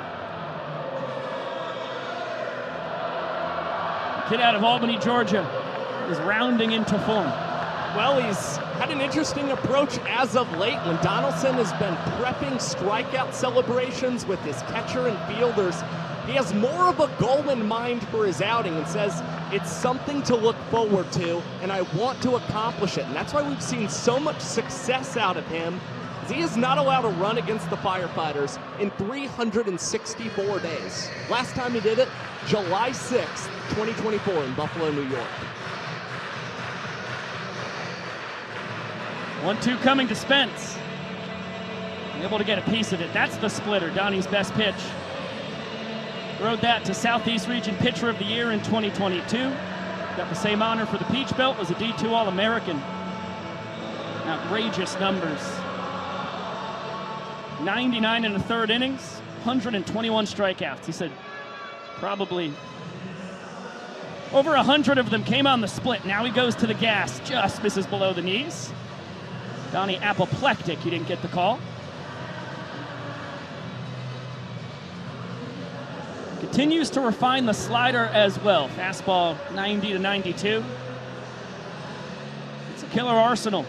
Kid out of Albany, Georgia, is rounding into form. Well, he's had an interesting approach as of late when Donaldson has been prepping strikeout celebrations with his catcher and fielders. He has more of a goal in mind for his outing and says it's something to look forward to, and I want to accomplish it. And that's why we've seen so much success out of him, as he is not allowed to run against the Firefighters in 364 days. Last time he did it, July 6th, 2024 in Buffalo, New York. 1-2 coming to Spence. Able to get a piece of it. That's the splitter, Donnie's best pitch. Rode that to Southeast Region Pitcher of the Year in 2022. Got the same honor for the Peach Belt, was a D2 All-American. Outrageous numbers. 99 in the third innings, 121 strikeouts. He said probably over 100 of them came on the split. Now he goes to the gas, just misses below the knees. Donnie apoplectic, he didn't get the call. Continues to refine the slider as well. Fastball 90 to 92. It's a killer arsenal.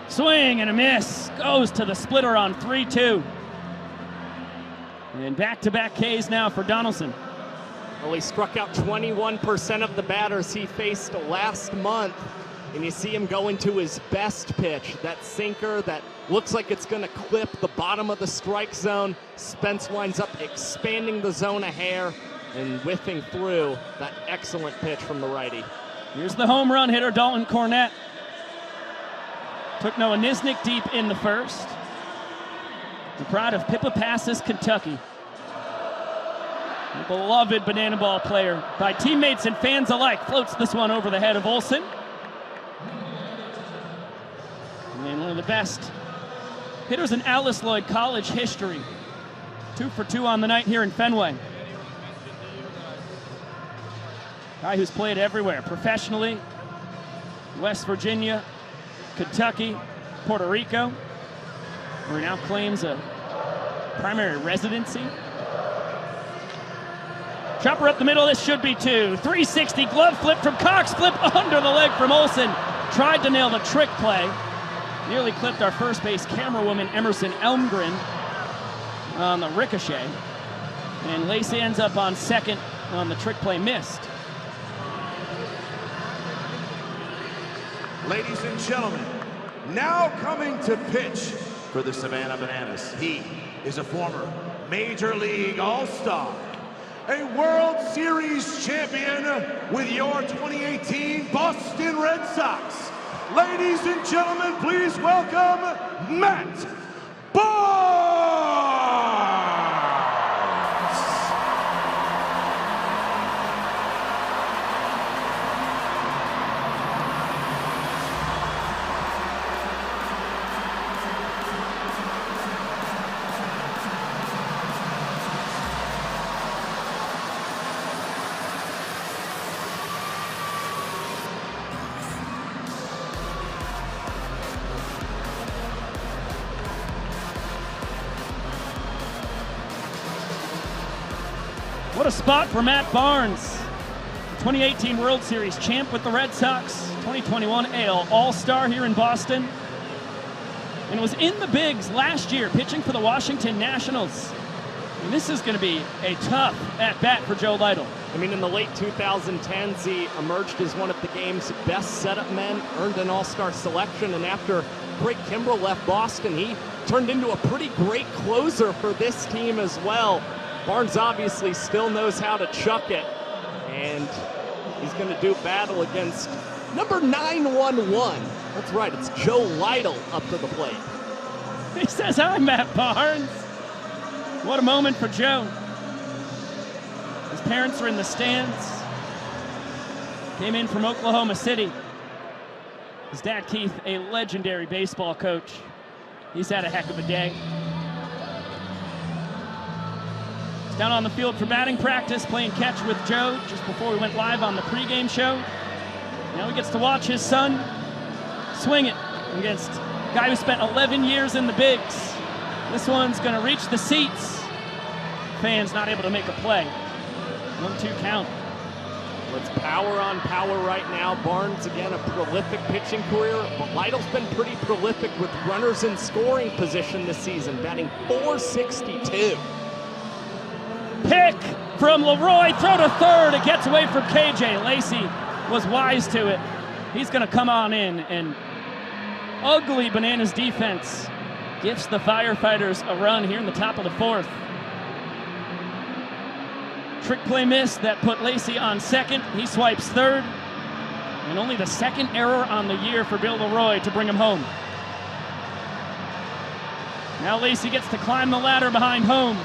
Swing and a miss. Goes to the splitter on 3-2. And back-to-back Ks now for Donaldson. Well, he struck out 21% of the batters he faced last month. And you see him go into his best pitch, that sinker that looks like it's going to clip the bottom of the strike zone. Spence winds up expanding the zone a hair and whiffing through that excellent pitch from the righty. Here's the home run hitter, Dalton Cornette. Took Noah Nisnik deep in the first. The pride of Pipapassis, Kentucky. A beloved banana ball player by teammates and fans alike. Floats this one over the head of Olsen. And one of the best hitters in Alice Lloyd College history. 2 for 2 on the night here in Fenway. Guy who's played everywhere, professionally. West Virginia, Kentucky, Puerto Rico, where he now claims a primary residency. Chopper up the middle, this should be 2. 360 glove flip from Cox, flip under the leg from Olsen. Tried to nail the trick play. Nearly clipped our first base camera woman, Emerson Elmgren, on the ricochet. And Lacey ends up on second on the trick play missed. Ladies and gentlemen, now coming to pitch for the Savannah Bananas. He is a former Major League All-Star, a World Series champion with your 2018 Boston Red Sox. Ladies and gentlemen, please welcome Matt Barnes! What a spot for Matt Barnes. 2018 World Series champ with the Red Sox. 2021 AL All-Star here in Boston. And was in the bigs last year, pitching for the Washington Nationals. And this is going to be a tough at-bat for Joe Lytle. I mean, in the late 2010s, he emerged as one of the game's best setup men, earned an all-star selection, and after Craig Kimbrell left Boston, he turned into a pretty great closer for this team as well. Barnes obviously still knows how to chuck it, and he's going to do battle against number 911. That's right, it's Joe Lytle up to the plate. He says, "I'm Matt Barnes." What a moment for Joe. His parents are in the stands. Came in from Oklahoma City. His dad, Keith, a legendary baseball coach. He's had a heck of a day. He's down on the field for batting practice, playing catch with Joe just before we went live on the pregame show. Now he gets to watch his son swing it against a guy who spent 11 years in the bigs. This one's going to reach the seats. Fans not able to make a play. 1-2 count. It's power on power right now. Barnes, again, a prolific pitching career, but Lytle's been pretty prolific with runners in scoring position this season, batting .462. Pick from Leroy, throw to third. It gets away from KJ. Lacey was wise to it. He's going to come on in, and ugly Bananas defense gives the Firefighters a run here in the top of the fourth. Trick play miss that put Lacey on second. He swipes third. And only the second error on the year for Bill Leroy to bring him home. Now Lacey gets to climb the ladder behind home.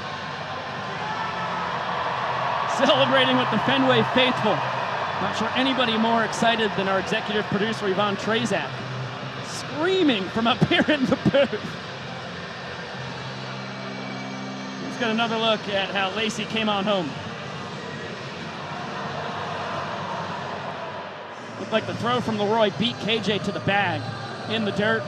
Celebrating with the Fenway faithful. Not sure anybody more excited than our executive producer, Yvonne Trezak. Screaming from up here in the booth. Let's get another look at how Lacey came on home. Looked like the throw from Leroy beat KJ to the bag in the dirt.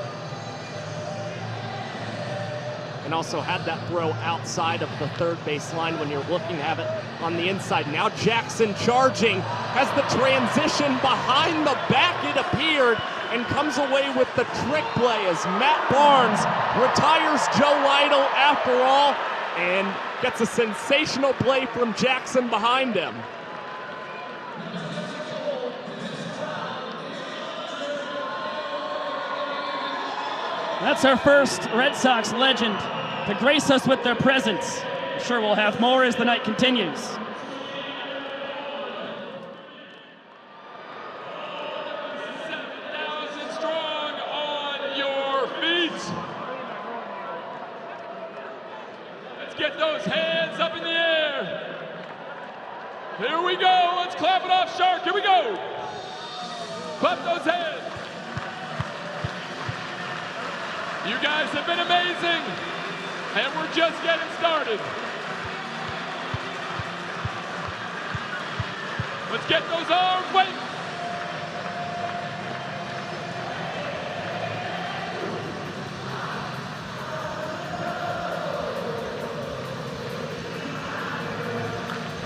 And also had that throw outside of the third base line when you're looking to have it on the inside. Now Jackson charging, has the transition behind the back, it appeared, and comes away with the trick play as Matt Barnes retires Joe Lytle after all and gets a sensational play from Jackson behind him. That's our first Red Sox legend to grace us with their presence. I'm sure we'll have more as the night continues. Strong on your feet. Let's get those hands up in the air. Here we go. Let's clap it off, Shark. Here we go. Clap those hands. You guys have been amazing, and we're just getting started. Let's get those arms, wait.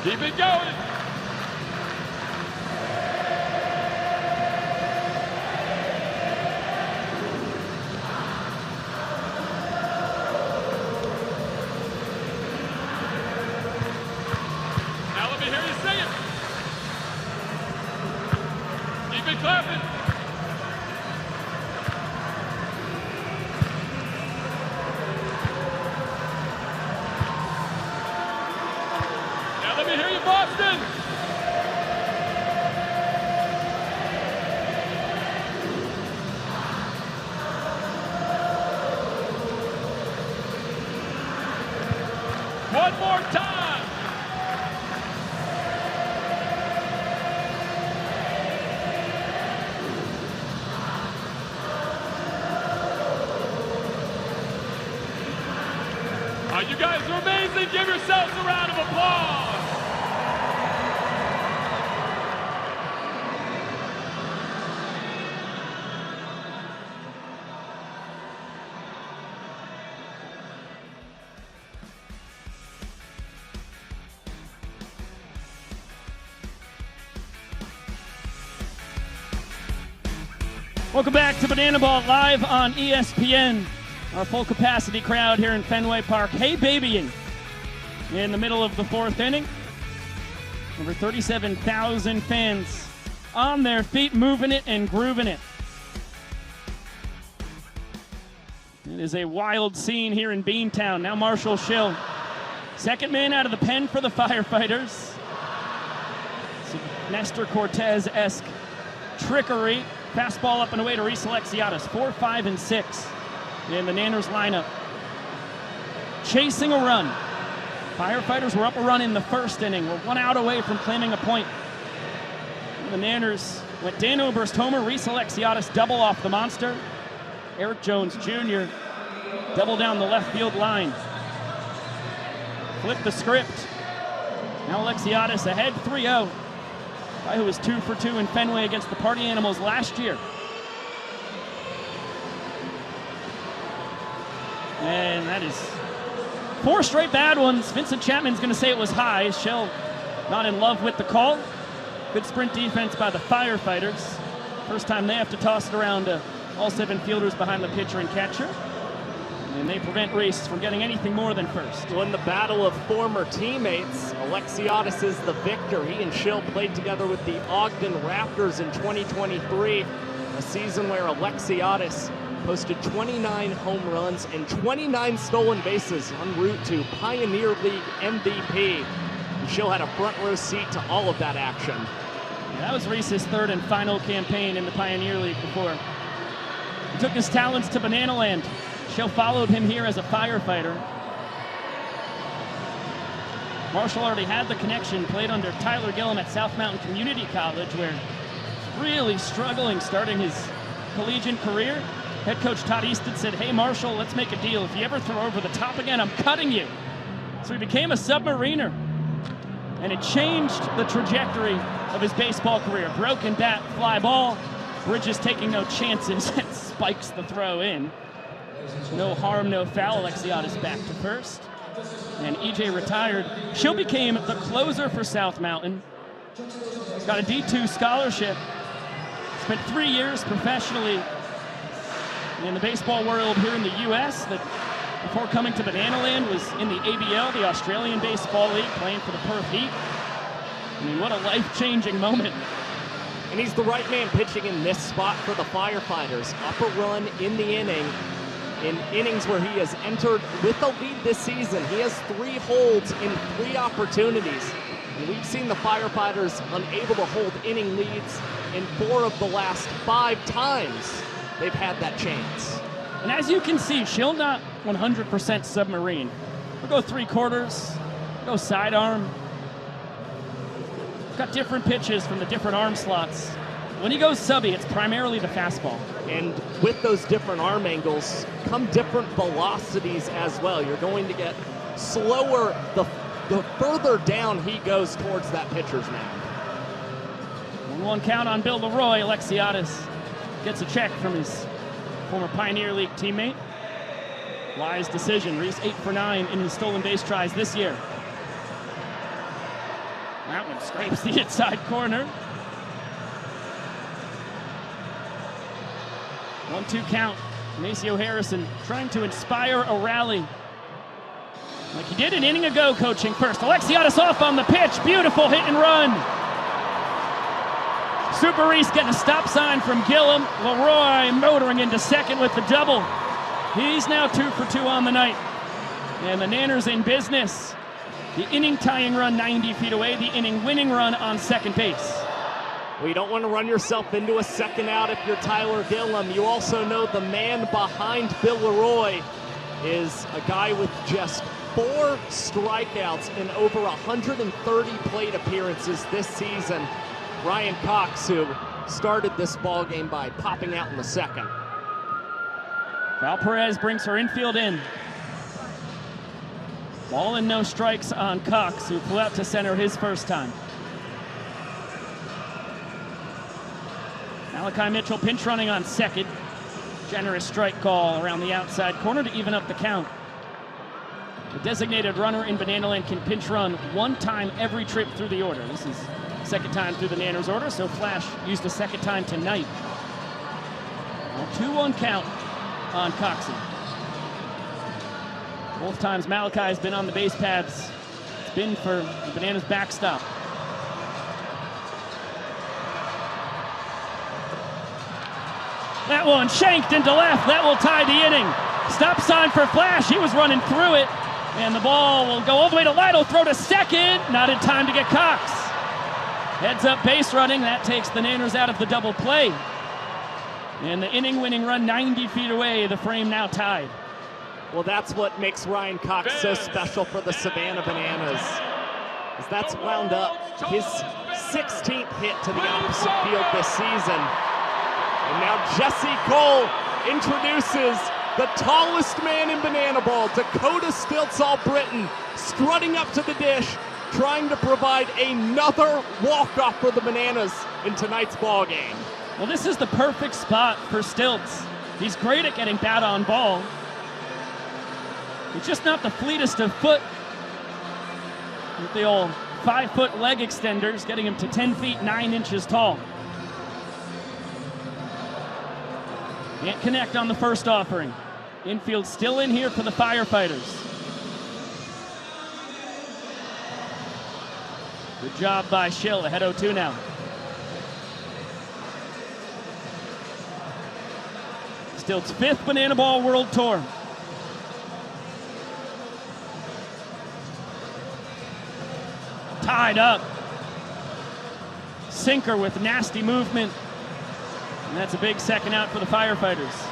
Keep it going. Clapping. Now let me hear you, Boston. One more time. You guys are amazing. Give yourselves a round of applause. Welcome back to Banana Ball live on ESPN. Our full capacity crowd here in Fenway Park. Hey babying in the middle of the fourth inning. Over 37,000 fans on their feet, moving it and grooving it. It is a wild scene here in Beantown. Now Marshall Schill, second man out of the pen for the Firefighters. Some Nestor Cortez-esque trickery. Fastball up and away to Reese Alexiadis. 4, 5, and 6 in the Nanners lineup. Chasing a run. Firefighters were up a run in the first inning. We're 1 out away from claiming a point. The Nanners went Dan Oberst homer, Reese Alexiadis double off the monster. Eric Jones Jr. double down the left field line. Flip the script. Now Alexiadis ahead 3-0. Guy who was 2 for 2 in Fenway against the Party Animals last year. And that is 4 straight bad ones. Vincent Chapman's going to say it was high. Shell not in love with the call. Good sprint defense by the Firefighters. First time they have to toss it around to all 7 fielders behind the pitcher and catcher. And they prevent Reese from getting anything more than first. Well, in the battle of former teammates, Alexiadis is the victor. He and Schill played together with the Ogden Raptors in 2023, a season where Alexiadis posted 29 home runs and 29 stolen bases en route to Pioneer League MVP. And Schill had a front row seat to all of that action. Yeah, that was Reese's 3rd and final campaign in the Pioneer League before he took his talents to Banana Land. Schill followed him here as a Firefighter. Marshall already had the connection, played under Tyler Gillum at South Mountain Community College, where really struggling starting his collegiate career. Head coach Todd Easton said, "Hey Marshall, let's make a deal. If you ever throw over the top again, I'm cutting you." So he became a submariner, and it changed the trajectory of his baseball career. Broken bat, fly ball. Bridges taking no chances and spikes the throw in. No harm, no foul. Alexiadis back to first. And EJ retired. Schill became the closer for South Mountain. He's got a D2 scholarship. Spent 3 years professionally in the baseball world here in the U.S. That before coming to Banana Land was in the ABL, the Australian Baseball League, playing for the Perth Heat. I mean, what a life-changing moment. And he's the right man pitching in this spot for the Firefighters. Up a run in the inning. In innings where he has entered with a lead this season, he has 3 holds in 3 opportunities. And we've seen the Firefighters unable to hold inning leads in 4 of the last 5 times they've had that chance. And as you can see, Schill not 100% submarine. We'll go 3/4, go sidearm. Got different pitches from the different arm slots. When he goes subby, it's primarily the fastball. And with those different arm angles come different velocities as well. You're going to get slower the further down he goes towards that pitcher's mound. 1-1 count on Bill Leroy. Alexiadis gets a check from his former Pioneer League teammate. Wise decision. Reese 8 for 9 in his stolen base tries this year. That one scrapes the inside corner. 1-2 count. Maceo Harrison trying to inspire a rally like he did an inning ago, coaching first. Alexiadis off on the pitch. Beautiful hit and run. Super Reese getting a stop sign from Gillum. Leroy motoring into second with the double. He's now 2 for 2 on the night. And the Nanners in business. The inning tying run 90 feet away. The inning winning run on second base. Well, you don't want to run yourself into a second out if you're Tyler Gillum. You also know the man behind Bill Leroy is a guy with just 4 strikeouts in over 130 plate appearances this season. Ryan Cox, who started this ball game by popping out in the second. Val Perez brings her infield in. Ball and no strikes on Cox, who flew out to center his first time. Malachi Mitchell pinch running on second. Generous strike call around the outside corner to even up the count. The designated runner in Banana Land can pinch run 1 time every trip through the order. This is second time through the Nanners order, so Flash used a second time tonight. 2-1 count on Coxey. Both times Malachi has been on the base paths. It's been for the Bananas backstop. That one shanked into left. That will tie the inning. Stop sign for Flash. He was running through it. And the ball will go all the way to Lytle. Throw to second. Not in time to get Cox. Heads up base running. That takes the Nanners out of the double play. And the inning winning run 90 feet away. The frame now tied. Well, that's what makes Ryan Cox so special for the Savannah Bananas. Is that's wound up his 16th hit to the opposite field this season. And now Jesse Cole introduces the tallest man in banana ball, Dakota Stilts-All-Britain, strutting up to the dish, trying to provide another walk-off for the Bananas in tonight's ball game. Well, this is the perfect spot for Stilts. He's great at getting bat on ball. He's just not the fleetest of foot. With the old 5-foot leg extenders, getting him to 10 feet 9 inches tall. Can't connect on the first offering. Infield still in here for the Firefighters. Good job by Schill, ahead 0-2 now. Stilts' 5th Banana Ball World Tour. Tied up. Sinker with nasty movement. And that's a big second out for the Firefighters.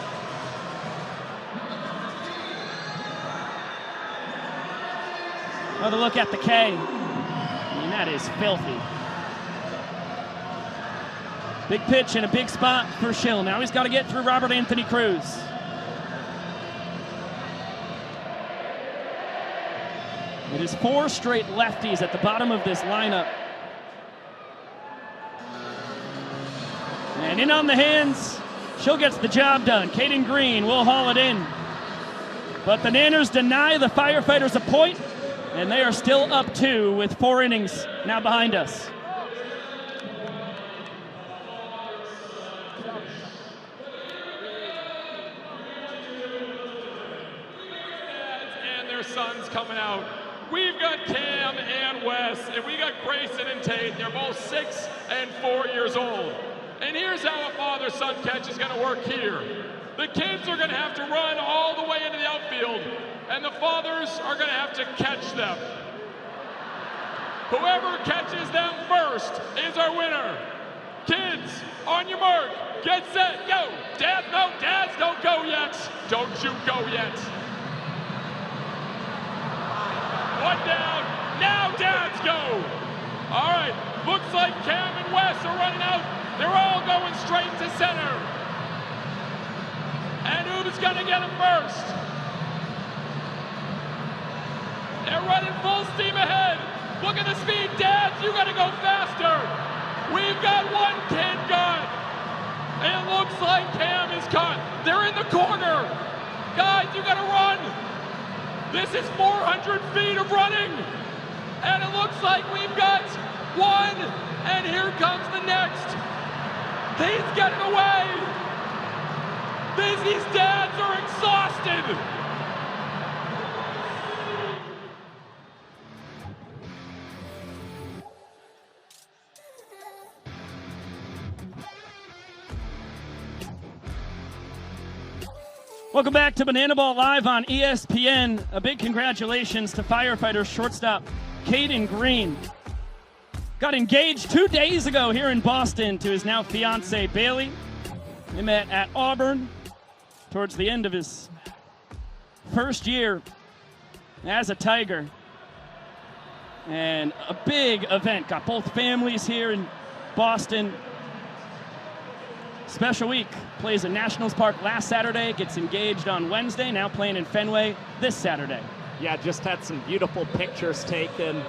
Another look at the K. I mean, that is filthy. Big pitch and a big spot for Schill. Now he's got to get through Robert Anthony Cruz. It is 4 straight lefties at the bottom of this lineup. And in on the hands, Schill gets the job done. Caden Green will haul it in. But the Nanners deny the Firefighters a point, and they are still up 2 with 4 innings now behind us. And their sons coming out. We've got Cam and Wes, and we got Grayson and Tate. They're both 6 and 4 years old. And here's how a father-son catch is going to work here. The kids are going to have to run all the way into the outfield, and the fathers are going to have to catch them. Whoever catches them first is our winner. Kids, on your mark, get set, go. Dad, no, dads, don't go yet. Don't you go yet. 1 down, now dads go. All right, looks like Cam and Wes are running out. They're all going straight to center. And who's gonna get them first? They're running full steam ahead. Look at the speed, dads, you gotta go faster. We've got 1 kid gone. It looks like Cam is caught. They're in the corner. Guys, you gotta run. This is 400 feet of running. And it looks like we've got 1, and here comes the next. He's getting away. These dads are exhausted. Welcome back to Banana Ball Live on ESPN. A big congratulations to Firefighters shortstop Caden Green. Got engaged 2 days ago here in Boston to his now fiancee Bailey. They met at Auburn towards the end of his first year as a Tiger. And a big event. Got both families here in Boston. Special week. Plays at Nationals Park last Saturday, gets engaged on Wednesday, now playing in Fenway this Saturday. Yeah, just had some beautiful pictures taken,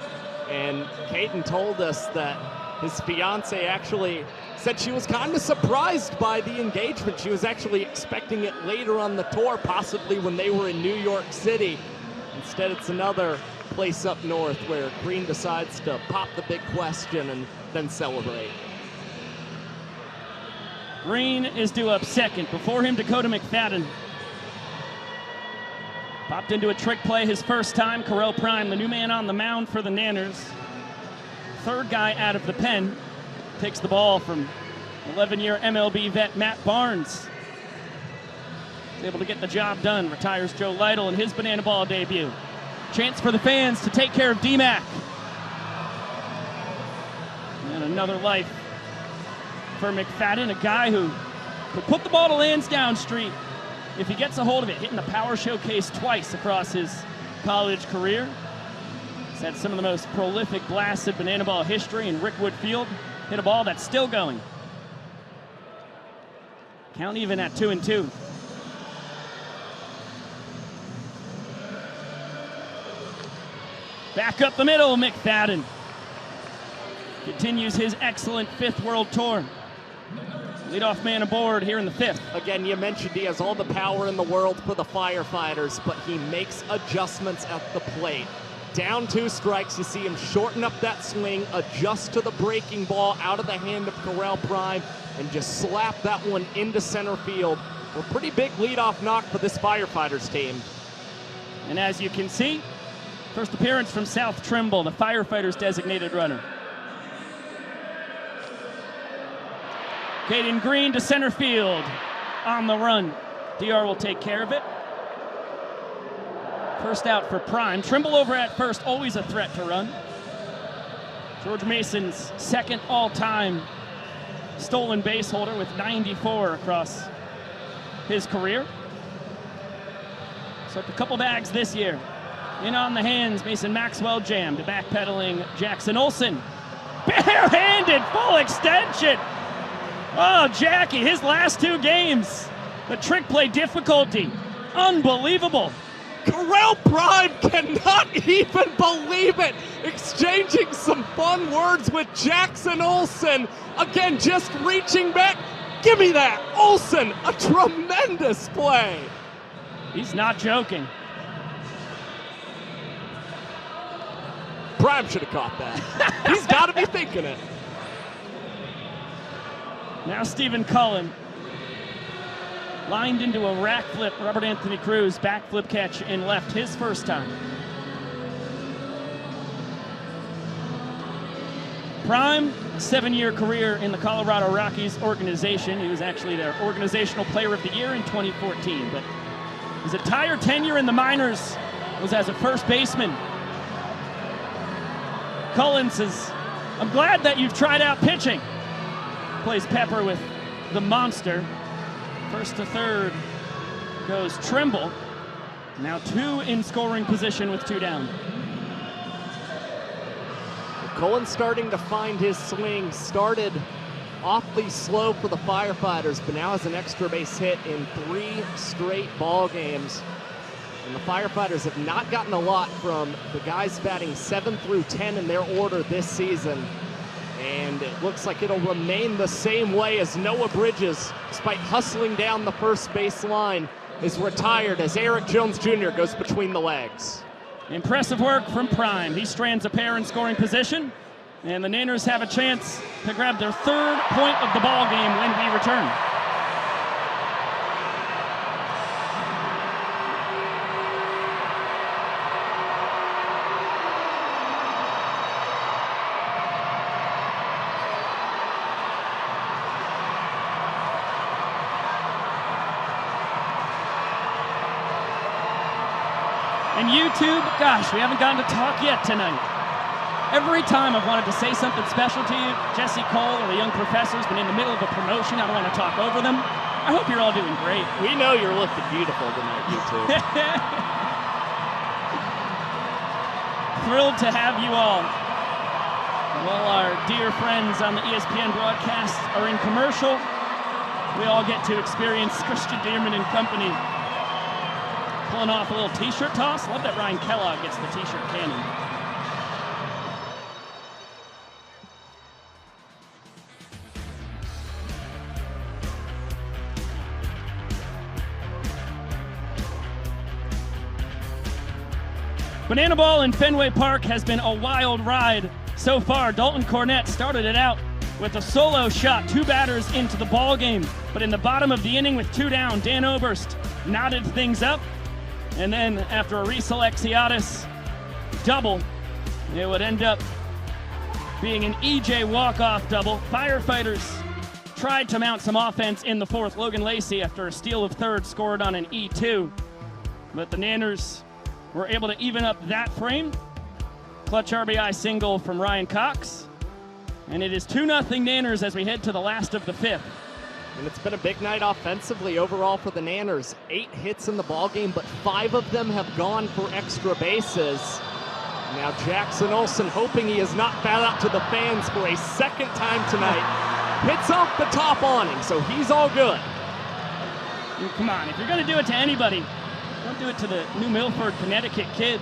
and Caden told us that his fiance actually said she was kind of surprised by the engagement. She was actually expecting it later on the tour, possibly when they were in New York City. Instead, it's another place up north where Green decides to pop the big question and then celebrate. Green is due up second. Before him, Dakota McFadden. Popped into a trick play his first time. Carell Prime, the new man on the mound for the Nanners. 3rd guy out of the pen. Takes the ball from 11-year MLB vet Matt Barnes. He's able to get the job done. Retires Joe Lytle in his Banana Ball debut. Chance for the fans to take care of D-Mac. And another life for McFadden, a guy who could put the ball to Lansdowne Street if he gets a hold of it, hitting the power showcase twice across his college career. He's had some of the most prolific blasts in banana ball history, and Rick Woodfield hit a ball that's still going. Count even at 2-2. Back up the middle, McFadden continues his excellent fifth World Tour. Leadoff man aboard here in the fifth. Again, you mentioned he has all the power in the world for the Firefighters, but he makes adjustments at the plate. Down 2 strikes, you see him shorten up that swing, adjust to the breaking ball out of the hand of Correll Prime, and just slap that one into center field. A pretty big leadoff knock for this Firefighters team. And as you can see, first appearance from South Trimble, the Firefighters designated runner. Caden Green to center field on the run. DR will take care of it. First out for Prime. Trimble over at first, always a threat to run. George Mason's second all-time stolen base holder with 94 across his career. So a couple bags this year. In on the hands, Mason Maxwell jammed, backpedaling Jackson Olsen. Barehanded full extension. Oh, Jackie, his last 2 games. The trick play difficulty. Unbelievable. Correll Prime cannot even believe it. Exchanging some fun words with Jackson Olsen. Again, just reaching back. Give me that. Olsen, a tremendous play. He's not joking. Prime should have caught that. He's got to be thinking it. Now Stephen Cullen. Lined into a rack flip. Robert Anthony Cruz backflip catch in left his first time. Prime, 7-year career in the Colorado Rockies organization. He was actually their organizational player of the year in 2014, but his entire tenure in the minors was as a first baseman. Cullen says, I'm glad that you've tried out pitching. Plays Pepper with the monster. First to third goes Trimble. Now 2 in scoring position with 2 down. Cullen starting to find his swing. Started awfully slow for the Firefighters, but now has an extra base hit in 3 straight ball games. And the Firefighters have not gotten a lot from the guys batting 7 through 10 in their order this season. And it looks like it'll remain the same way as Noah Bridges, despite hustling down the first base line, is retired as Eric Jones Jr. goes between the legs. Impressive work from Prime. He strands a pair in scoring position, and the Niners have a chance to grab their 3rd point of the ball game when we return. And YouTube, gosh, we haven't gotten to talk yet tonight. Every time I've wanted to say something special to you, Jesse Cole or the young professor's been in the middle of a promotion. I don't want to talk over them. I hope you're all doing great. We know you're looking beautiful tonight, YouTube. Thrilled to have you all. While our dear friends on the ESPN broadcast are in commercial, we all get to experience Christian Dearman and company pulling off a little t-shirt toss. Love that Ryan Kellogg gets the t-shirt cannon. Banana Ball in Fenway Park has been a wild ride so far. Dalton Cornette started it out with a solo shot, 2 batters into the ball game. But in the bottom of the inning with 2 down, Dan Oberst knotted things up. And then after a Reese Alexiadis double, it would end up being an EJ walk-off double. Firefighters tried to mount some offense in the 4th. Logan Lacey, after a steal of 3rd, scored on an E2. But the Nanners were able to even up that frame. Clutch RBI single from Ryan Cox. And it is 2-0 Nanners as we head to the last of the 5th. And it's been a big night offensively overall for the Nanners. 8 hits in the ballgame, but 5 of them have gone for extra bases. Now Jackson Olsen, hoping he is not fouled out to the fans for a second time tonight, hits off the top awning, so he's all good. Come on, if you're going to do it to anybody, don't do it to the New Milford, Connecticut kid.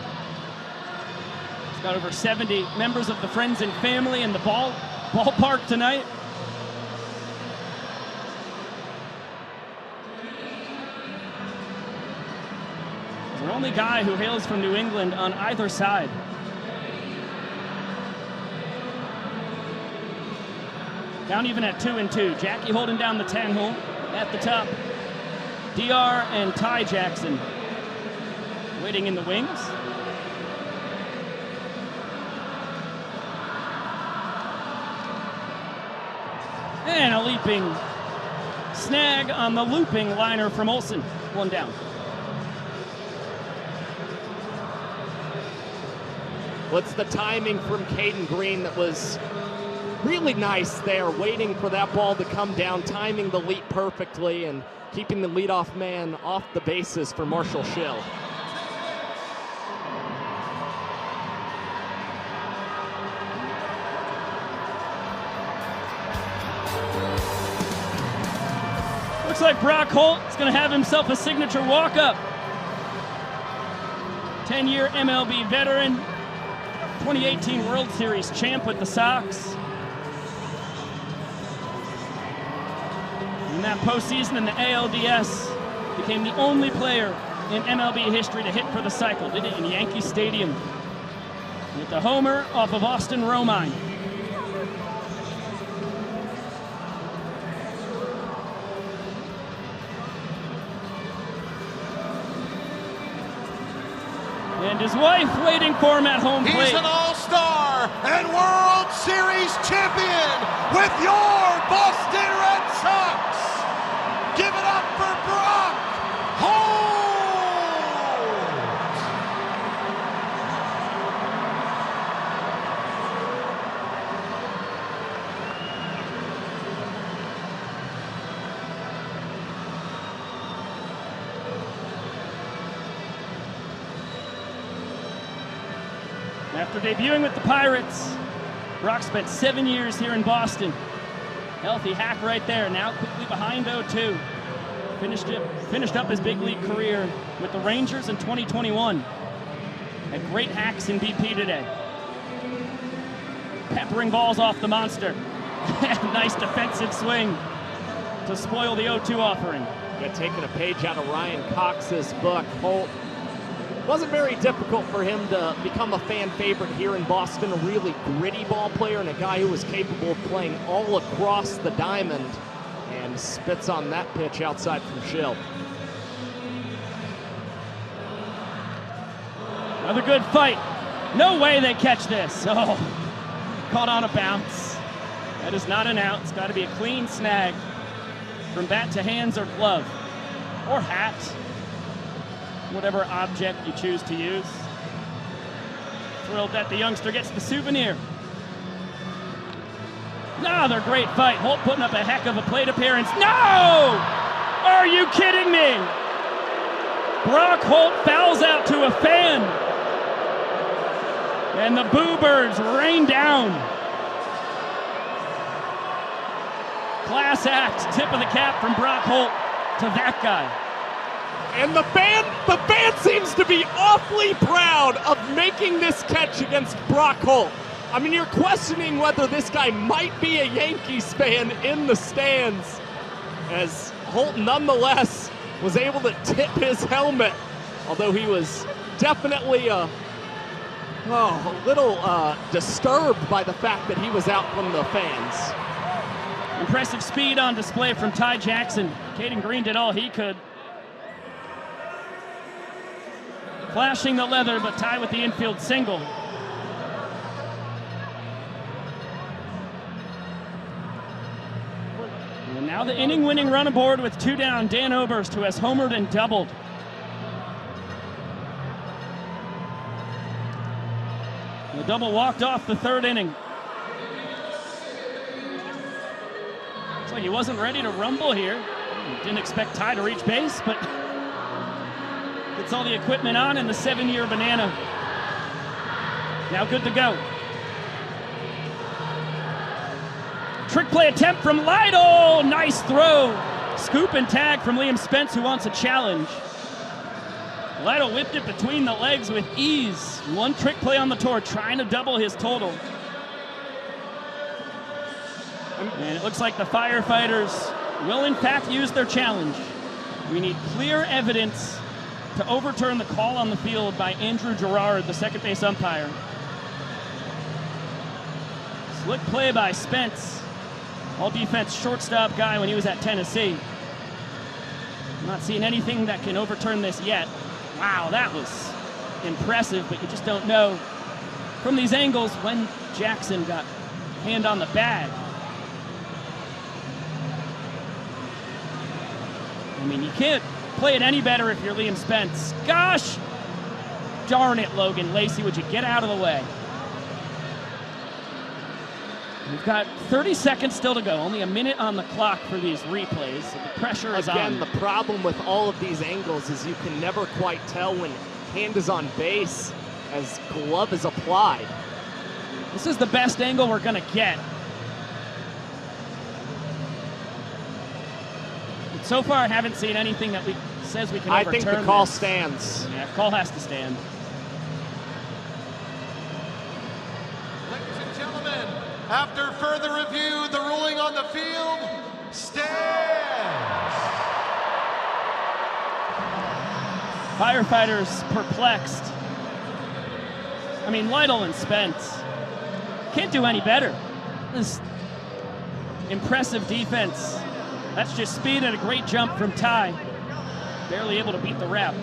He's got over 70 members of the friends and family in the ballpark tonight. He's the only guy who hails from New England on either side. Down even at 2-2. Jackie holding down the 10 hole at the top. DR and Ty Jackson waiting in the wings. And a leaping snag on the looping liner from Olsen. 1 down. What's the timing from Caden Green that was really nice there, waiting for that ball to come down, timing the leap perfectly, and keeping the leadoff man off the bases for Marshall Schill. Looks like Brock Holt is going to have himself a signature walk-up. 10-year MLB veteran, 2018 World Series champ with the Sox. In that postseason in the ALDS, became the only player in MLB history to hit for the cycle. Did it in Yankee Stadium with the homer off of Austin Romine. And his wife waiting for him at home plate. He's an all-star and World Series champion with your Boston Red Sox. Give it up for Brock Holt! After debuting with the Pirates, Brock spent 7 years here in Boston. Healthy hack right there, now quickly behind 0-2. Finished up his big league career with the Rangers in 2021. Had great hacks in BP today. Peppering balls off the monster. Nice defensive swing to spoil the 0-2 offering. Yeah, taking a page out of Ryan Cox's book, Holt. Wasn't very difficult for him to become a fan favorite here in Boston, a really gritty ball player and a guy who was capable of playing all across the diamond, and spits on that pitch outside from Schill. Another good fight. No way they catch this. Oh, caught on a bounce. That is not an out. It's got to be a clean snag from bat to hands or glove or hat. Whatever object you choose to use. Thrilled that the youngster gets the souvenir. Another great fight. Holt putting up a heck of a plate appearance. No! Are you kidding me? Brock Holt fouls out to a fan. And the Boo Birds rain down. Class act. Tip of the cap from Brock Holt to that guy. And the fan seems to be awfully proud of making this catch against Brock Holt. I mean, you're questioning whether this guy might be a Yankees fan in the stands, as Holt nonetheless was able to tip his helmet, although he was definitely a little disturbed by the fact that he was out from the fans. Impressive speed on display from Ty Jackson. Caden Green did all he could. Flashing the leather, but Ty with the infield single. And now the inning-winning run aboard with 2 down, Dan Oberst, who has homered and doubled. The double walked off the 3rd inning. like he wasn't ready to rumble here. Didn't expect Ty to reach base, but gets all the equipment on in the 7-year banana. Now good to go. Trick play attempt from Lytle. Nice throw. Scoop and tag from Liam Spence, who wants a challenge. Lytle whipped it between the legs with ease. One trick play on the tour, trying to double his total. And it looks like the Firefighters will in fact use their challenge. We need clear evidence to overturn the call on the field by Andrew Gerard, the second base umpire. Slick play by Spence. All defense shortstop guy when he was at Tennessee. I'm not seeing anything that can overturn this yet. Wow, that was impressive, but you just don't know from these angles when Jackson got hand on the bag. I mean, you can't play it any better if you're Liam Spence. Gosh darn it, Logan Lacey, would you get out of the way? We've got 30 seconds still to go, only a minute on the clock for these replays. So the pressure is on. Again, the problem with all of these angles is you can never quite tell when hand is on base as glove is applied. This is the best angle we're gonna get. But so far, I haven't seen anything that says we can overturn I think the call stands. Yeah, call has to stand. After further review, the ruling on the field stands. Firefighters perplexed. I mean, Lytle and Spence can't do any better. This impressive defense. That's just speed and a great jump from Ty. Barely able to beat the rep.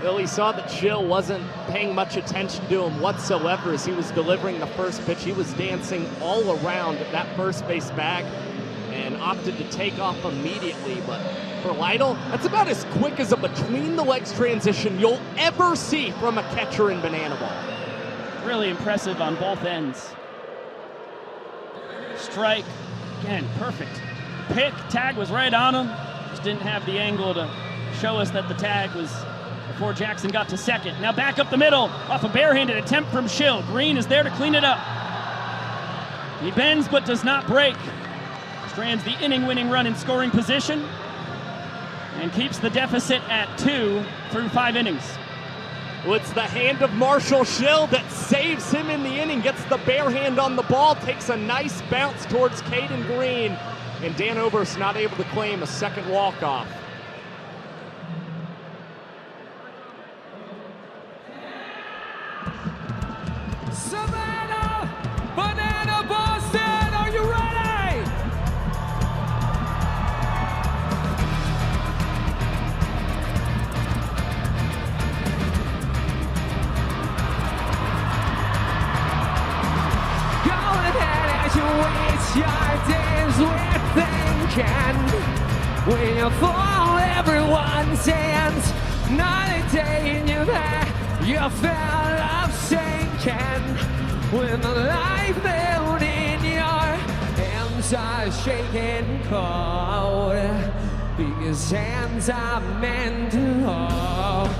Billy saw that Chill wasn't paying much attention to him whatsoever as he was delivering the first pitch. He was dancing all around that first base bag and opted to take off immediately. But for Lytle, that's about as quick as a between-the-legs transition you'll ever see from a catcher in banana ball. Really impressive on both ends. Strike, again, perfect. Pick, tag was right on him. Just didn't have the angle to show us that the tag was before Jackson got to second. Now back up the middle, off a barehanded attempt from Schill. Green is there to clean it up. He bends but does not break. Strands the inning-winning run in scoring position and keeps the deficit at 2 through 5 innings. Well, it's the hand of Marshall Schill that saves him in the inning, gets the bare hand on the ball, takes a nice bounce towards Caden Green, and Dan Oberst not able to claim a second walk-off. Savannah, Banana Boston, are you ready? Go ahead and you waste your days with thinking. When you fall, everyone sends. Not a day in your back, you fell off sinking. When the life built in your hands are shaking cold, because hands are meant to hold.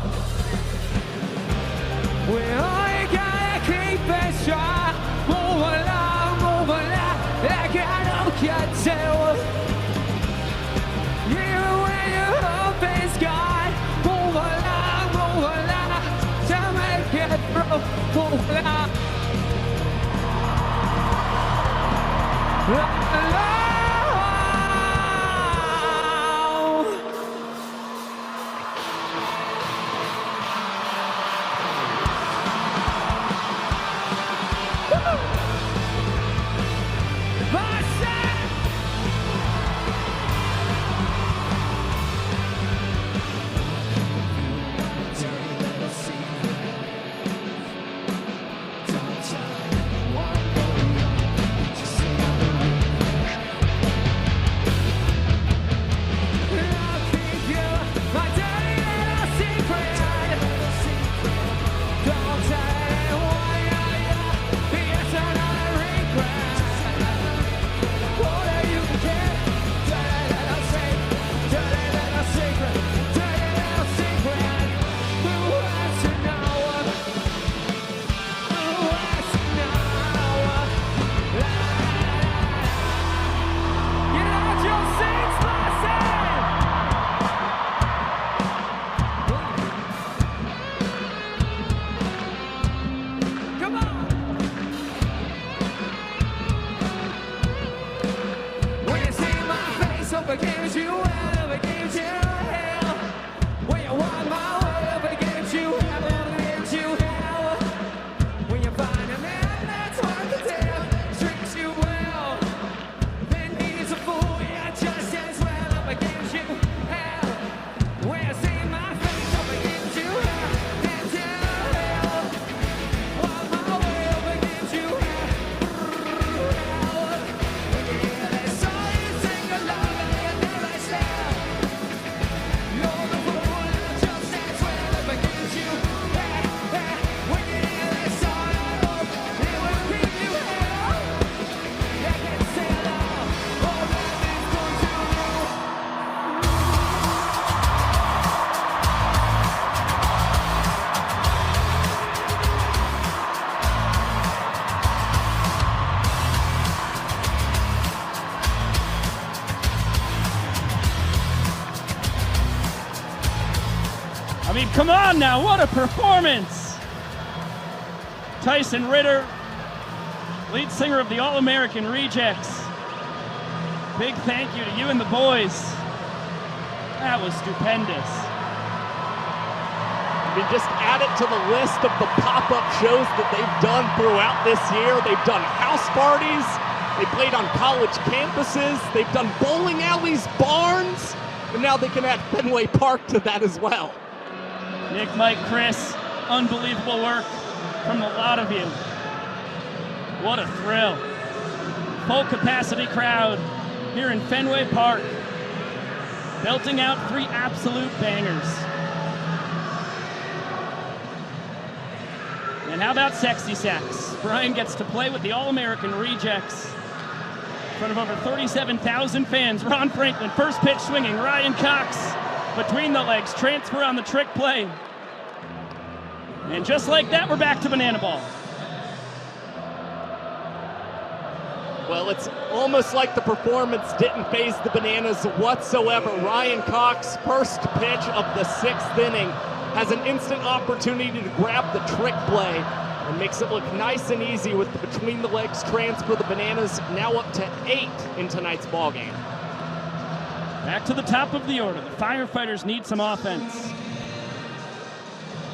We only gotta keep it strong. Move along, like I know you do. Even when your hope is gone, move along, to make it through. Move along. come on now, what a performance! Tyson Ritter, lead singer of the All-American Rejects. Big thank you to you and the boys. That was stupendous. We just add it to the list of the pop-up shows that they've done throughout this year. They've done house parties. They played on college campuses. They've done bowling alleys, barns, and now they can add Fenway Park to that as well. Nick, Mike, Chris, unbelievable work from a lot of you. What a thrill. Full capacity crowd here in Fenway Park, belting out 3 absolute bangers. And how about Sexy Sax? Brian gets to play with the All-American Rejects in front of over 37,000 fans. Ron Franklin, first pitch swinging. Ryan Cox between the legs, transfer on the trick play. And just like that, we're back to Banana Ball. Well, it's almost like the performance didn't faze the Bananas whatsoever. Ryan Cox, first pitch of the 6th inning, has an instant opportunity to grab the trick play and makes it look nice and easy with the between the legs transfer. The Bananas now up to 8 in tonight's ballgame. Back to the top of the order. The Firefighters need some offense.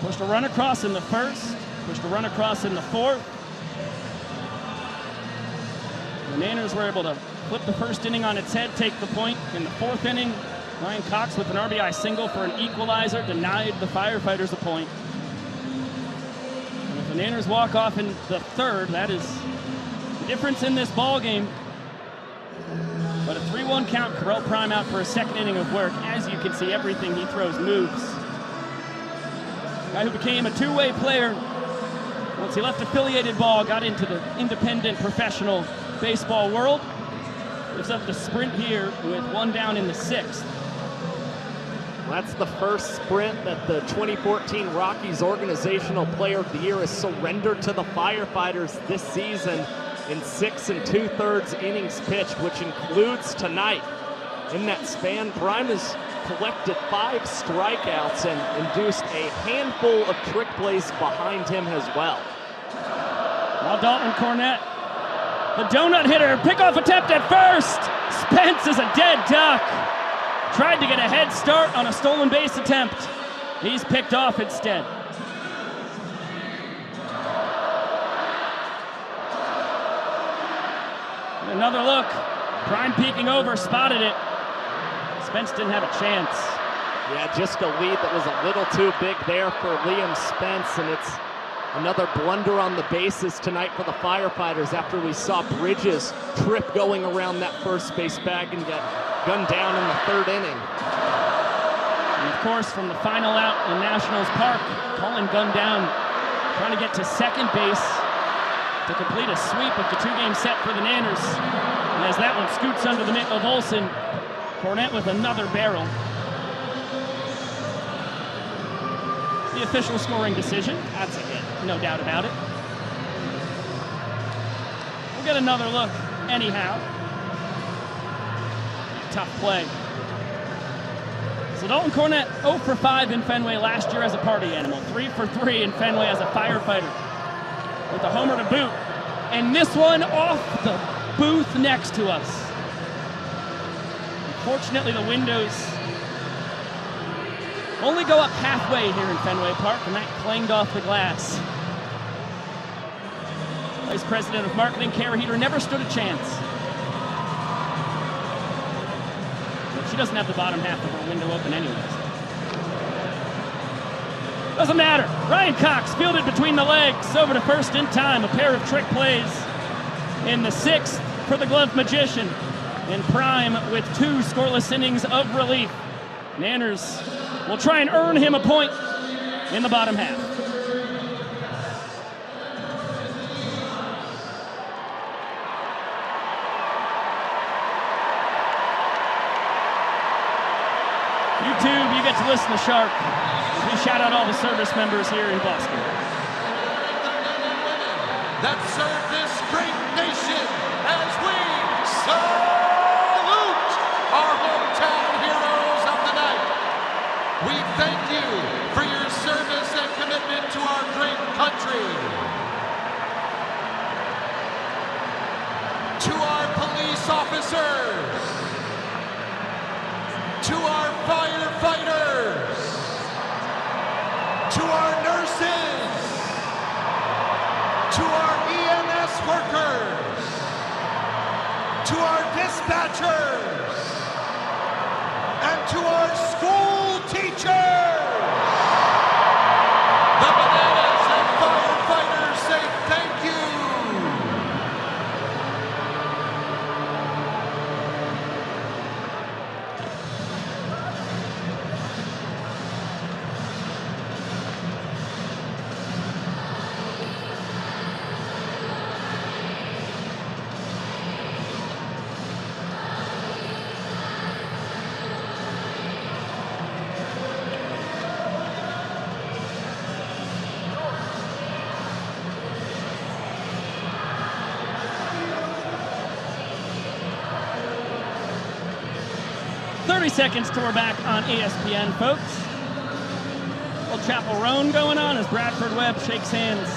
Pushed a run across in the 1st, pushed a run across in the 4th. The Bananas were able to flip the 1st inning on its head, take the point. In the 4th inning, Ryan Cox with an RBI single for an equalizer denied the Firefighters a point. And the Bananas walk off in the 3rd. That is the difference in this ball game. But a 3-1 count. Correll Prime out for a 2nd inning of work. As you can see, everything he throws moves. Guy who became a two-way player once he left affiliated ball, got into the independent professional baseball world. Lives up the sprint here with 1 down in the 6th. That's the first sprint that the 2014 Rockies Organizational Player of the Year has surrendered to the Firefighters this season in 6 2/3 innings pitched, which includes tonight. In that span, Prime has collected 5 strikeouts and induced a handful of trick plays behind him as well. Now Dalton Cornette, the donut hitter, pickoff attempt at first. Spence is a dead duck. Tried to get a head start on a stolen base attempt. He's picked off instead. And another look. Prime peeking over, spotted it. Spence didn't have a chance. Yeah, just a lead that was a little too big there for Liam Spence, and it's another blunder on the bases tonight for the Firefighters after we saw Bridges trip going around that first base bag and get gunned down in the 3rd inning. And of course, from the final out in Nationals Park, Colin gunned down, trying to get to 2nd base to complete a sweep of the 2-game set for the Nanners. And as that one scoots under the mitt of Olsen, Cornette with another barrel. The official scoring decision. That's a hit, no doubt about it. We'll get another look anyhow. Tough play. So Dalton Cornette 0 for 5 in Fenway last year as a party animal. 3 for 3 in Fenway as a firefighter with a homer to boot. And this one off the booth next to us. Unfortunately, the windows only go up halfway here in Fenway Park, and that clanged off the glass. Vice President of Marketing, Kara Heater, never stood a chance. But she doesn't have the bottom half of her window open anyways. Doesn't matter. Ryan Cox fielded between the legs, over to 1st in time. A pair of trick plays in the 6th for the Glove Magician. And Prime with 2 scoreless innings of relief. Nanners will try and earn him a point in the bottom half. YouTube, you get to listen to Shark as we shout out all the service members here in Boston. That serve this great nation as we salute our hometown heroes of the night. We thank you for your to our police officers, to our firefighters, to our nurses, to our EMS workers, to our dispatchers, and to our school teachers. The Bananas and firefighters say thank you. 30 seconds till we're back on ESPN, folks. Old Chapel Roan going on as Bradford Webb shakes hands.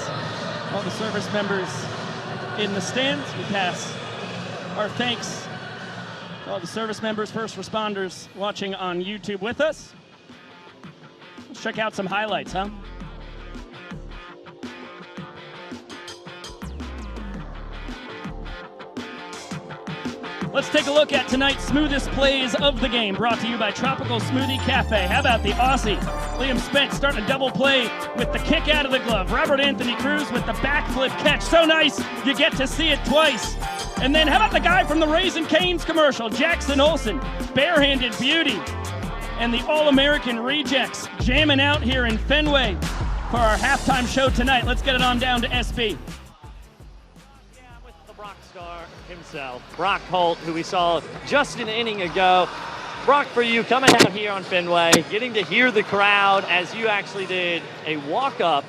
All the service members in the stands. We pass our thanks to all the service members, first responders watching on YouTube with us. Let's check out some highlights, huh? Let's take a look at tonight's smoothest plays of the game, brought to you by Tropical Smoothie Cafe. How about the Aussie? Liam Spence starting a double play with the kick out of the glove. Robert Anthony Cruz with the backflip catch. So nice, you get to see it twice. And then how about the guy from the Raising Cane's commercial, Jackson Olsen, barehanded beauty. And the All-American Rejects jamming out here in Fenway for our halftime show tonight. Let's get it on down to SB. Himself, Brock Holt, who we saw just an inning ago. Brock, for you, coming out here on Fenway, getting to hear the crowd as you actually did a walk-up,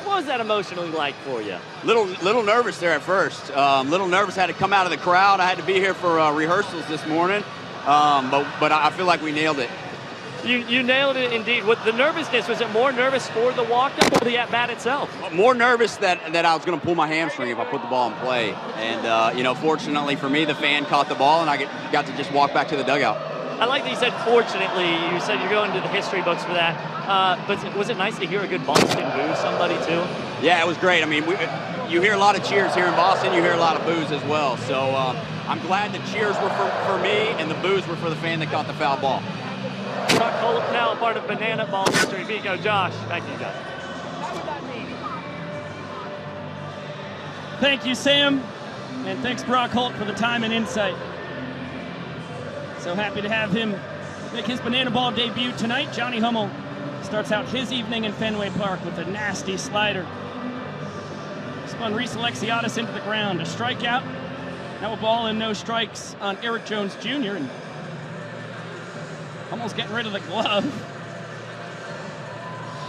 what was that emotionally like for you? Little nervous there at first. Little nervous, had to come out of the crowd. I had to be here for rehearsals this morning, but I feel like we nailed it. You nailed it indeed. With the nervousness, was it more nervous for the walk-up or the at-bat itself? More nervous that I was going to pull my hamstring if I put the ball in play. And, fortunately for me, the fan caught the ball, and I got to just walk back to the dugout. I like that you said fortunately. You said you're going to the history books for that. But was it nice to hear a good Boston boo somebody, too? Yeah, it was great. I mean, you hear a lot of cheers here in Boston. You hear a lot of boos as well. So I'm glad the cheers were for me and the boos were for the fan that caught the foul ball. Brock Holt, now a part of Banana Ball history. Vigo, Josh, back to you guys. Thank you, Sam, and thanks, Brock Holt, for the time and insight. So happy to have him make his Banana Ball debut tonight. Johnny Hummel starts out his evening in Fenway Park with a nasty slider. Spun Reese Alexiadis into the ground, a strikeout. Now a ball and no strikes on Eric Jones Jr., and Hummel's getting rid of the glove.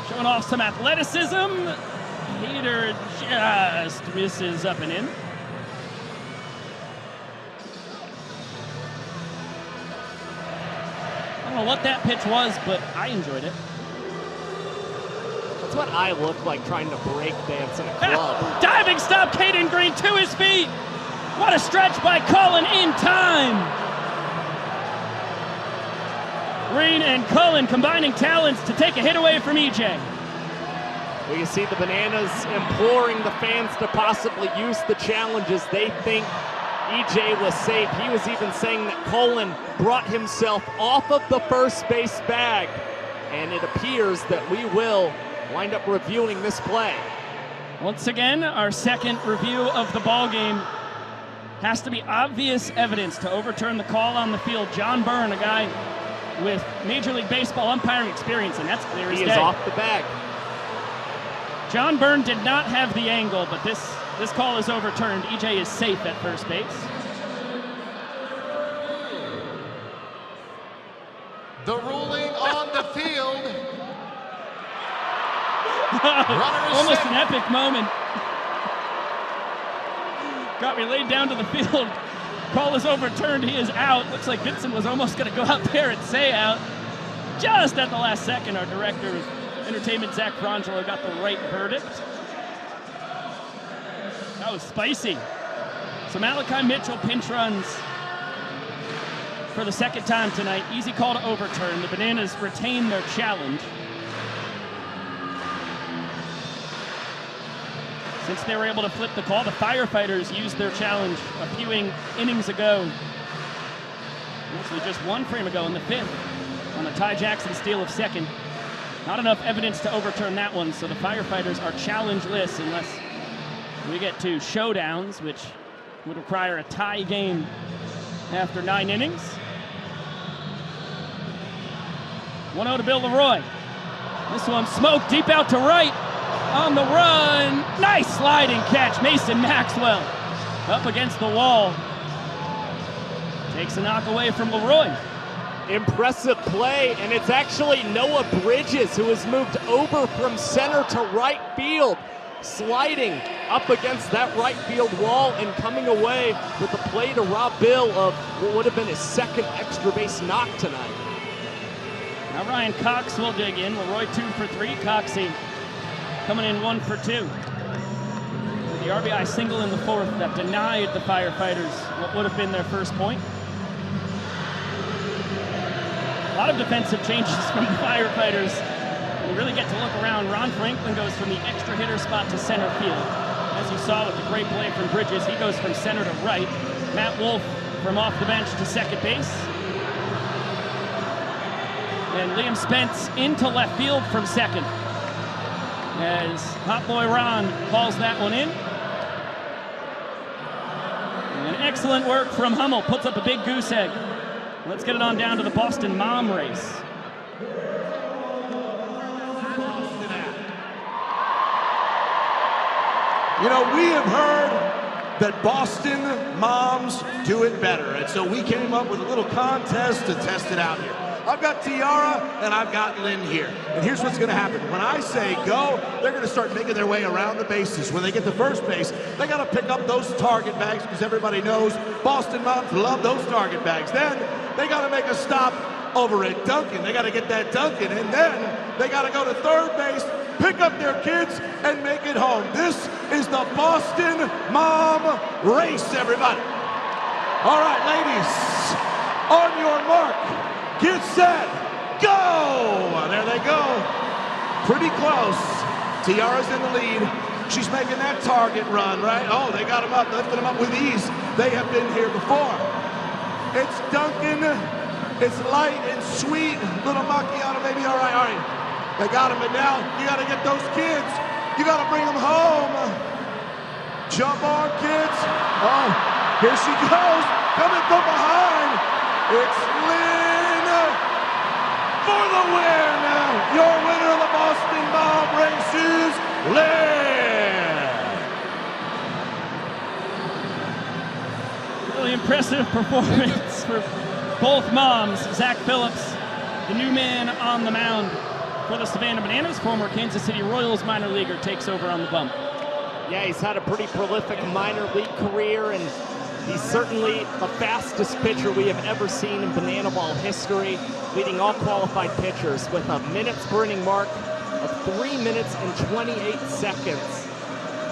Showing off some athleticism. Hader just misses up and in. I don't know what that pitch was, but I enjoyed it. That's what I look like trying to break dance in a club. Diving stop, Caden Green to his feet. What a stretch by Cullen in time. Green and Cullen combining talents to take a hit away from EJ. We can see the Bananas imploring the fans to possibly use the challenges. They think EJ was safe. He was even saying that Cullen brought himself off of the first base bag. And it appears that we will wind up reviewing this play. Once again, our second review of the ball game. Has to be obvious evidence to overturn the call on the field. John Byrne, a guy with Major League Baseball umpiring experience, and that's clear as day. He is off the bag. John Byrne did not have the angle, but this call is overturned. EJ is safe at first base. The ruling on the field. Almost an epic moment. Got relayed down to the field. Call is overturned. He is out. Looks like Vincent was almost going to go out there and say out. Just at the last second, our director of entertainment, Zach Frangelo, got the right verdict. That was spicy. So Malachi Mitchell pinch runs for the second time tonight. Easy call to overturn. The Bananas retain their challenge. Since they were able to flip the call, the Firefighters used their challenge a few innings ago. Actually, just one frame ago in the 5th on a Ty Jackson steal of second. Not enough evidence to overturn that one, so the Firefighters are challenge-less unless we get to showdowns, which would require a tie game after 9 innings. 1-0 to Bill Leroy. This one smoked deep out to right. On the run, nice sliding catch. Mason Maxwell up against the wall. Takes a knock away from Leroy. Impressive play, and it's actually Noah Bridges who has moved over from center to right field, sliding up against that right field wall and coming away with a play to rob Bill of what would have been his second extra base knock tonight. Now Ryan Cox will dig in. Leroy 2 for 3. Coxie coming in 1 for 2. The RBI single in the 4th that denied the Firefighters what would have been their first point. A lot of defensive changes from the Firefighters. We really get to look around. Ron Franklin goes from the extra hitter spot to center field. As you saw with the great play from Bridges, he goes from center to right. Matt Wolf from off the bench to second base. And Liam Spence into left field from second, as Hot Boy Ron calls that one in. And excellent work from Hummel, puts up a big goose egg. Let's get it on down to the Boston Mom race. You know, we have heard that Boston moms do it better, and so we came up with a little contest to test it out here. I've got Tiara and I've got Lynn here. And here's what's gonna happen. When I say go, they're gonna start making their way around the bases. When they get to first base, they gotta pick up those target bags because everybody knows Boston moms love those target bags. Then they gotta make a stop over at Duncan. They gotta get that Duncan, and then they gotta go to third base, pick up their kids, and make it home. This is the Boston Mom Race, everybody. All right, ladies, on your mark, get set, go! There they go. Pretty close. Tiara's in the lead. She's making that target run, right? Oh, they got him up, lifted him up with ease. They have been here before. It's Duncan. It's light and sweet. Little macchiato, baby. All right. They got him, and now you got to get those kids. You got to bring them home. Jump on, kids. Oh, here she goes. Coming from behind. It's Lynn for the win. Your winner of the Boston Mom Race is Lynn. Really impressive performance for both moms. Zach Phillips, the new man on the mound for the Savannah Bananas, former Kansas City Royals minor leaguer, takes over on the bump. Yeah, he's had a pretty prolific minor league career, and he's certainly the fastest pitcher we have ever seen in Banana Ball history, leading all qualified pitchers with a minute sprinting mark of 3 minutes and 28 seconds.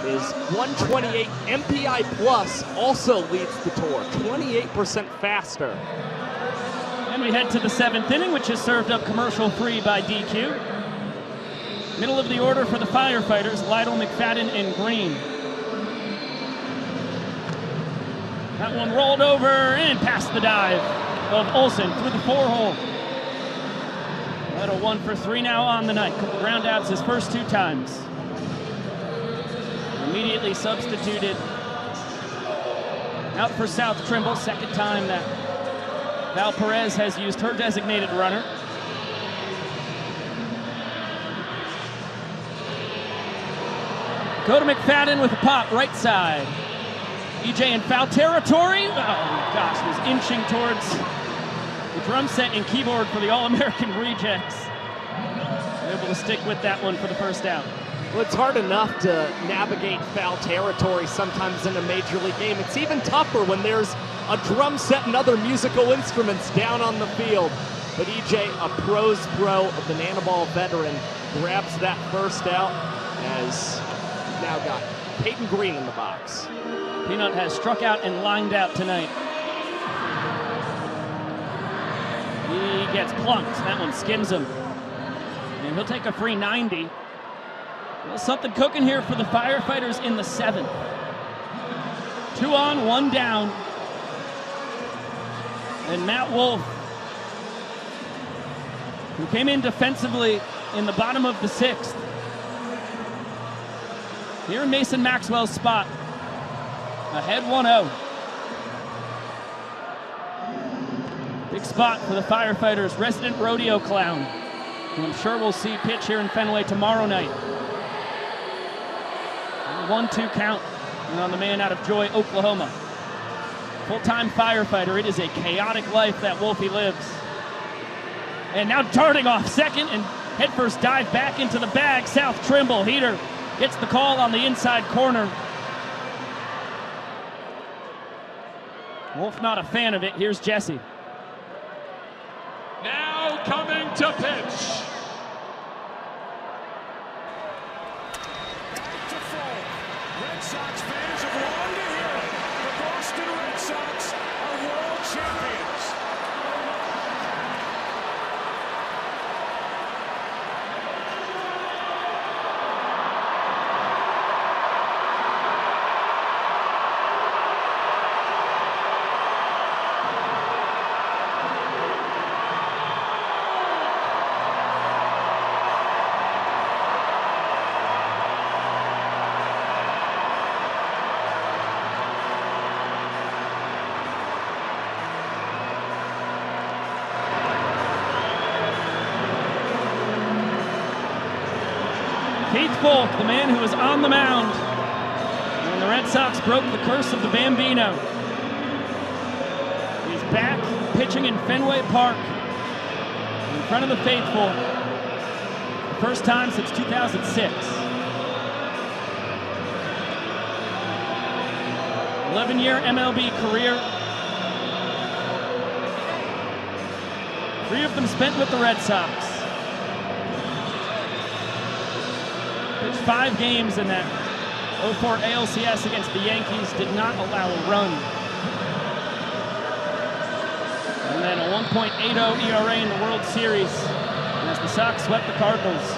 His 128 MPI plus also leads the tour, 28% faster. And we head to the 7th inning, which is served up commercial-free by DQ. Middle of the order for the Firefighters, Lytle, McFadden, and Green. That one rolled over and past the dive of Olsen through the 4-hole. Lytle 1 for 3 now on the night. Couple ground outs his first 2 times. Immediately substituted out for South Trimble, second time that Val Perez has used her designated runner. Go to McFadden with a pop, right side. EJ in foul territory. Oh gosh, was inching towards the drum set and keyboard for the All-American Rejects. Able to stick with that one for the first out. Well, it's hard enough to navigate foul territory sometimes in a major league game. It's even tougher when there's a drum set and other musical instruments down on the field. But EJ, a pro's pro, a Banana Ball veteran, grabs that first out as we've now got Peyton Green in the box. Peanut has struck out and lined out tonight. He gets plunked. That one skins him. And he'll take a free 90. Well, something cooking here for the Firefighters in the 7th. 2 on, 1 down. And Matt Wolf, who came in defensively in the bottom of the 6th. Here in Mason Maxwell's spot. Ahead 1-0. Big spot for the Firefighters, resident rodeo clown, who I'm sure we'll see pitch here in Fenway tomorrow night. 1-2 count on the man out of Joy, Oklahoma. Full-time firefighter. It is a chaotic life that Wolfie lives. And now darting off second and headfirst dive back into the bag. South Trimble, Heater gets the call on the inside corner. Wolf not a fan of it. Here's Jesse. Now coming to pitch. Red Sox fans have longed to hear it. The Boston Red Sox are world champions. Folk, the man who was on the mound when the Red Sox broke the curse of the Bambino. He's back pitching in Fenway Park in front of the faithful. First time since 2006. 11-year MLB career. 3 of them spent with the Red Sox. Pitched 5 games in that 04 ALCS against the Yankees, did not allow a run. And then a 1.80 ERA in the World Series as the Sox swept the Cardinals.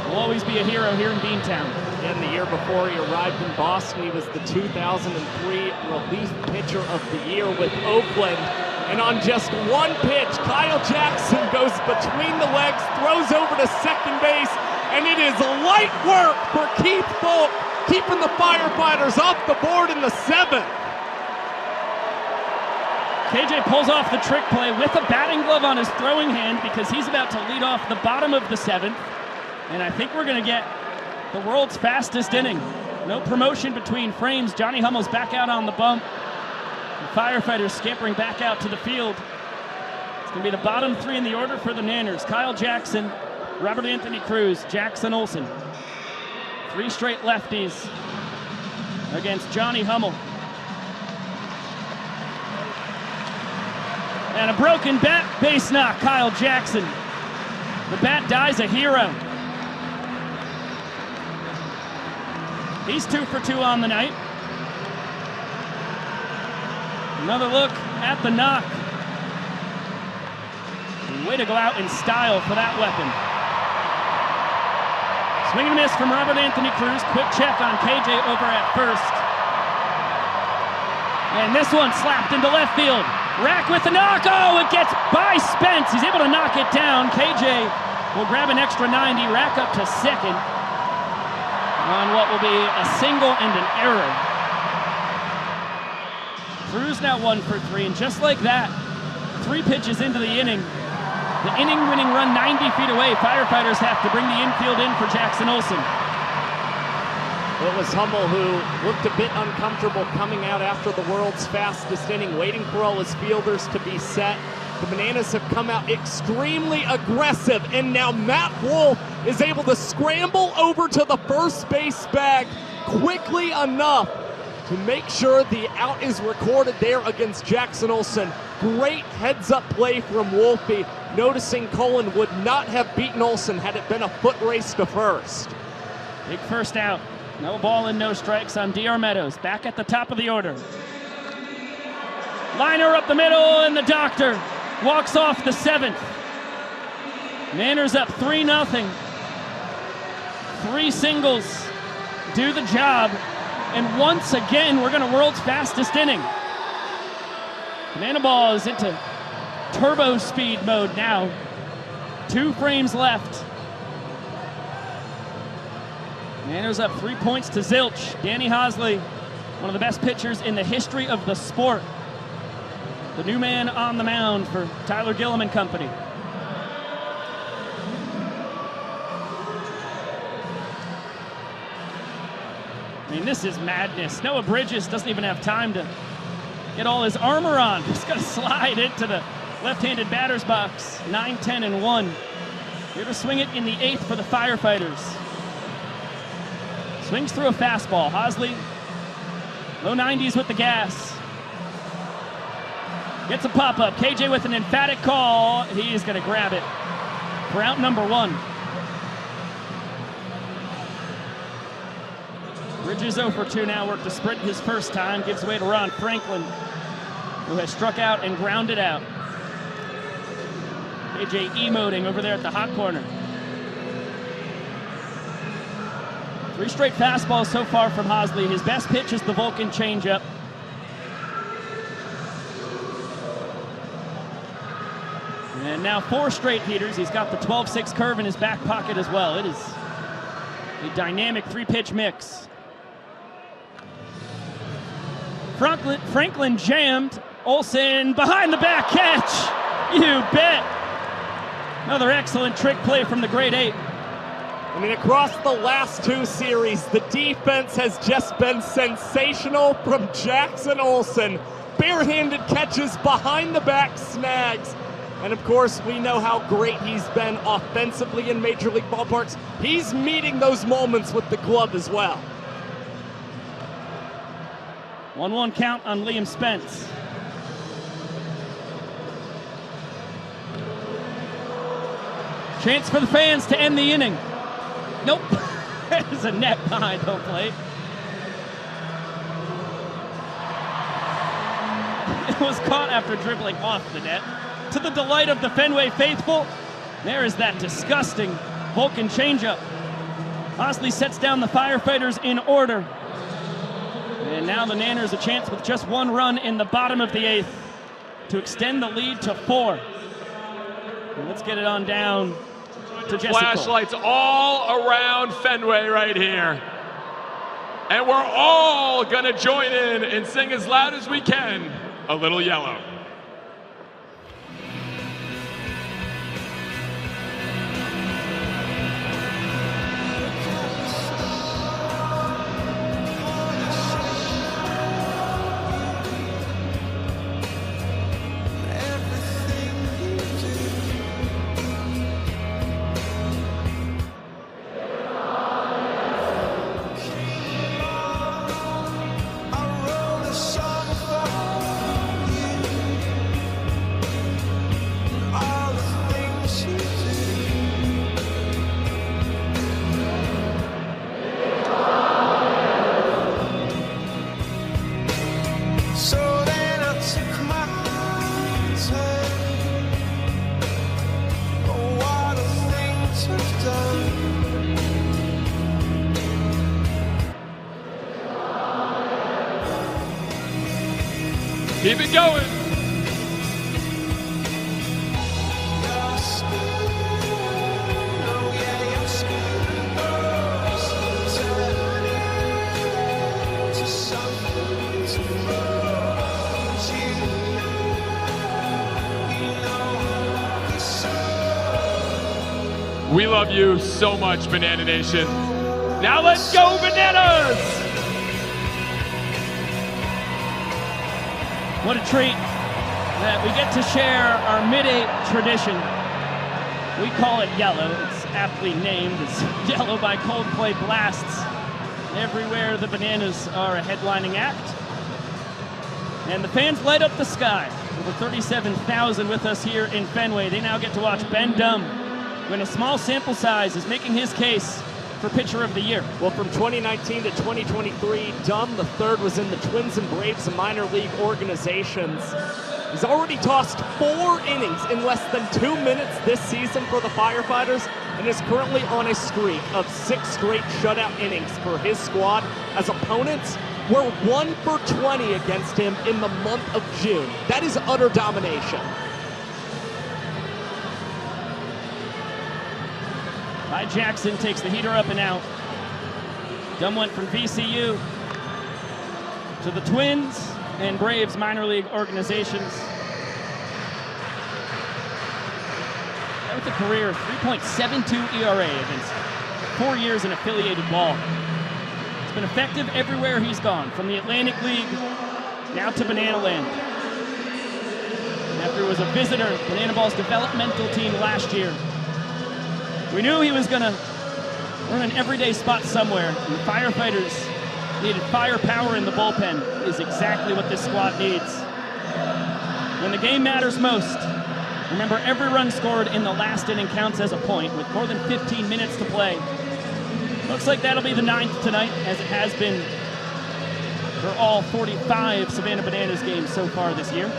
Will always be a hero here in Beantown. And the year before he arrived in Boston, he was the 2003 Relief Pitcher of the Year with Oakland. And on just 1 pitch, Kyle Jackson goes between the legs, throws over to second base, and it is light work for Keith Folk, keeping the Firefighters off the board in the 7th. KJ pulls off the trick play with a batting glove on his throwing hand because he's about to lead off the bottom of the 7th. And I think we're going to get the world's fastest inning. No promotion between frames. Johnny Hummel's back out on the bump. The Firefighters scampering back out to the field. It's going to be the bottom 3 in the order for the Nanners. Kyle Jackson, Robert Anthony Cruz, Jackson Olsen. 3 straight lefties against Johnny Hummel. And a broken bat, base knock, Kyle Jackson. The bat dies a hero. He's 2 for 2 on the night. Another look at the knock. Way to go out in style for that weapon. Swing and miss from Robert Anthony Cruz. Quick check on KJ over at first. And this one slapped into left field. Rack with the knock. Oh, it gets by Spence. He's able to knock it down. KJ will grab an extra 90. Rack up to second on what will be a single and an error. Cruz now 1 for 3, and just like that, 3 pitches into the inning, the inning-winning run 90 feet away. Firefighters have to bring the infield in for Jackson Olsen. It was Hummel who looked a bit uncomfortable coming out after the world's fastest inning, waiting for all his fielders to be set. The Bananas have come out extremely aggressive, and now Matt Wolf is able to scramble over to the first base bag quickly enough to make sure the out is recorded there against Jackson Olsen. Great heads-up play from Wolfie, noticing Cullen would not have beaten Olsen had it been a foot race to first. Big first out No ball and no strikes on D.R. Meadows. Back at the top of the order. Liner up the middle, and the doctor walks off the 7th. Manners up 3-0. 3 singles do the job. And once again, we're going to world's fastest inning. Banana Ball is into turbo speed mode now. 2 frames left. Manners up 3 points to zilch. Danny Hosley, one of the best pitchers in the history of the sport. The new man on the mound for Tyler Gillum and company. I mean, this is madness. Noah Bridges doesn't even have time to get all his armor on. He's got to slide into the left-handed batter's box. 9, 10, and 1. Here to swing it in the 8th for the Firefighters. Swings through a fastball. Hosley, low 90s with the gas. Gets a pop-up. KJ with an emphatic call. He is going to grab it for out number 1. Bridges 0 for 2 now. Worked to sprint his first time. Gives way to Ron Franklin, who has struck out and grounded out. KJ emoting over there at the hot corner. 3 straight fastballs so far from Hosley. His best pitch is the Vulcan changeup. And now 4 straight heaters. He's got the 12-6 curve in his back pocket as well. It is a dynamic 3-pitch mix. Franklin jammed. Olsen behind the back catch. You bet. Another excellent trick play from the grade 8. I mean, across the last 2 series, the defense has just been sensational from Jackson Olsen. Barehanded catches, behind the back snags. And of course, we know how great he's been offensively in Major League ballparks. He's meeting those moments with the glove as well. 1-1 count on Liam Spence. Chance for the fans to end the inning. Nope. There's a net behind home plate. It was caught after dribbling off the net. To the delight of the Fenway faithful, there is that disgusting Vulcan changeup. Hosley sets down the Firefighters in order. And now the Nanners a chance with just 1 run in the bottom of the 8th to extend the lead to 4. And let's get it on down to Jesse Flashlights all around Fenway right here. And we're all going to join in and sing as loud as we can, A Little Yellow. Keep it going. We love you so much, Banana Nation. Now let's go, Bananas! What a treat that we get to share our mid-8 tradition. We call it Yellow. It's aptly named. It's Yellow by Coldplay blasts everywhere the Bananas are a headlining act. And the fans light up the sky. Over 37,000 with us here in Fenway. They now get to watch Ben Dunn, who in a small sample size is making his case for pitcher of the year? Well, from 2019 to 2023, Dumb the third was in the Twins and Braves minor league organizations. He's already tossed 4 innings in less than 2 minutes this season for the Firefighters and is currently on a streak of 6 straight shutout innings for his squad as opponents were 1 for 20 against him in the month of June. That is utter domination. Ty Jackson takes the heater up and out. Dumb went from VCU to the Twins and Braves minor league organizations. With a career 3.72 ERA against 4 years in affiliated ball. He's been effective everywhere he's gone, from the Atlantic League now to Banana Land. After he was a visitor, Banana Ball's developmental team last year. We knew he was gonna earn an everyday spot somewhere, and the Firefighters needed firepower in the bullpen, is exactly what this squad needs. When the game matters most, remember, every run scored in the last inning counts as a point with more than 15 minutes to play. Looks like that'll be the 9th tonight, as it has been for all 45 Savannah Bananas games so far this year.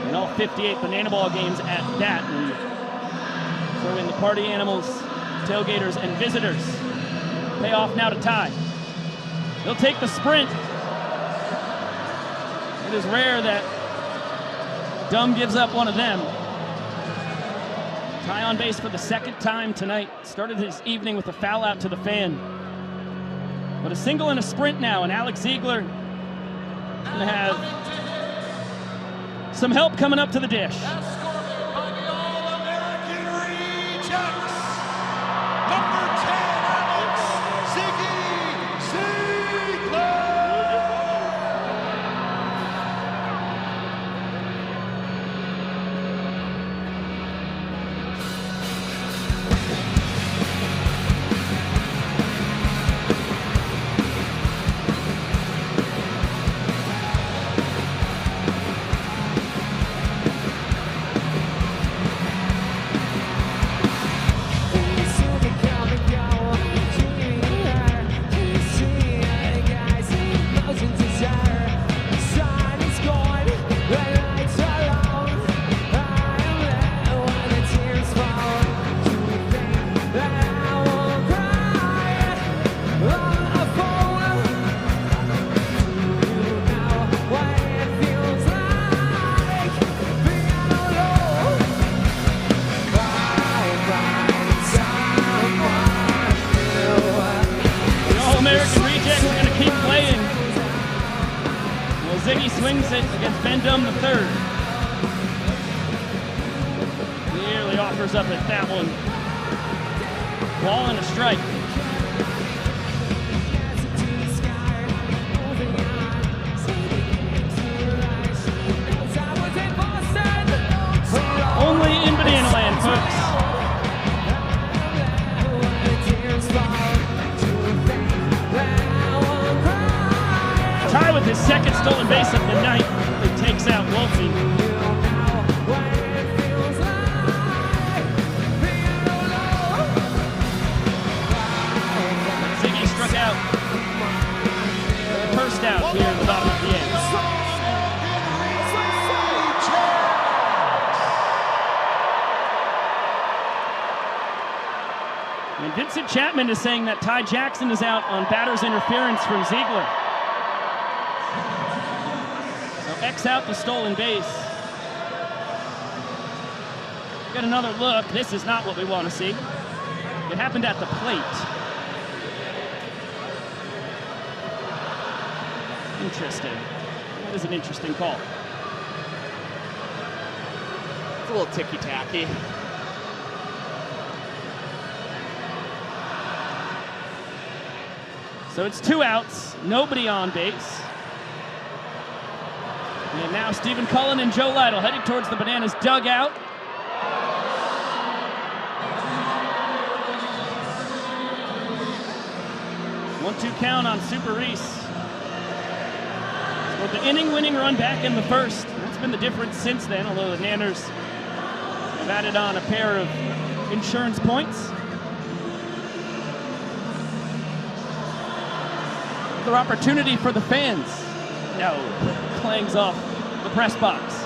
And all 58 Banana Ball games at that. And throw in the party animals, tailgaters, and visitors. Payoff now to Ty. He'll take the sprint. It is rare that Dumb gives up one of them. Ty on base for the 2nd time tonight. Started his evening with a foul out to the fan. But a single and a sprint now, and Alex Ziegler gonna have some help coming up to the dish. Swings it against Ben Dumb the third. Nearly offers up at that one. Ball and a strike. Only in Banana Land, folks. Ty with his 2nd stolen base of the night. It takes out Wolfie. Ziggy struck out. First out here in the bottom of the 8th. And Vincent Chapman is saying that Ty Jackson is out on batter's interference from Ziegler. X out the stolen base. Get another look. This is not what we want to see. It happened at the plate. Interesting. That is an interesting call. It's a little ticky-tacky. So it's 2 outs, nobody on base. And now Stephen Cullen and Joe Lytle heading towards the Bananas dugout. One-two count on Super Reese. Scored the inning-winning run back in the 1st. That's been the difference since then, although the Nanners I've added on a pair of insurance points. Another opportunity for the fans. No, Klang's off the press box.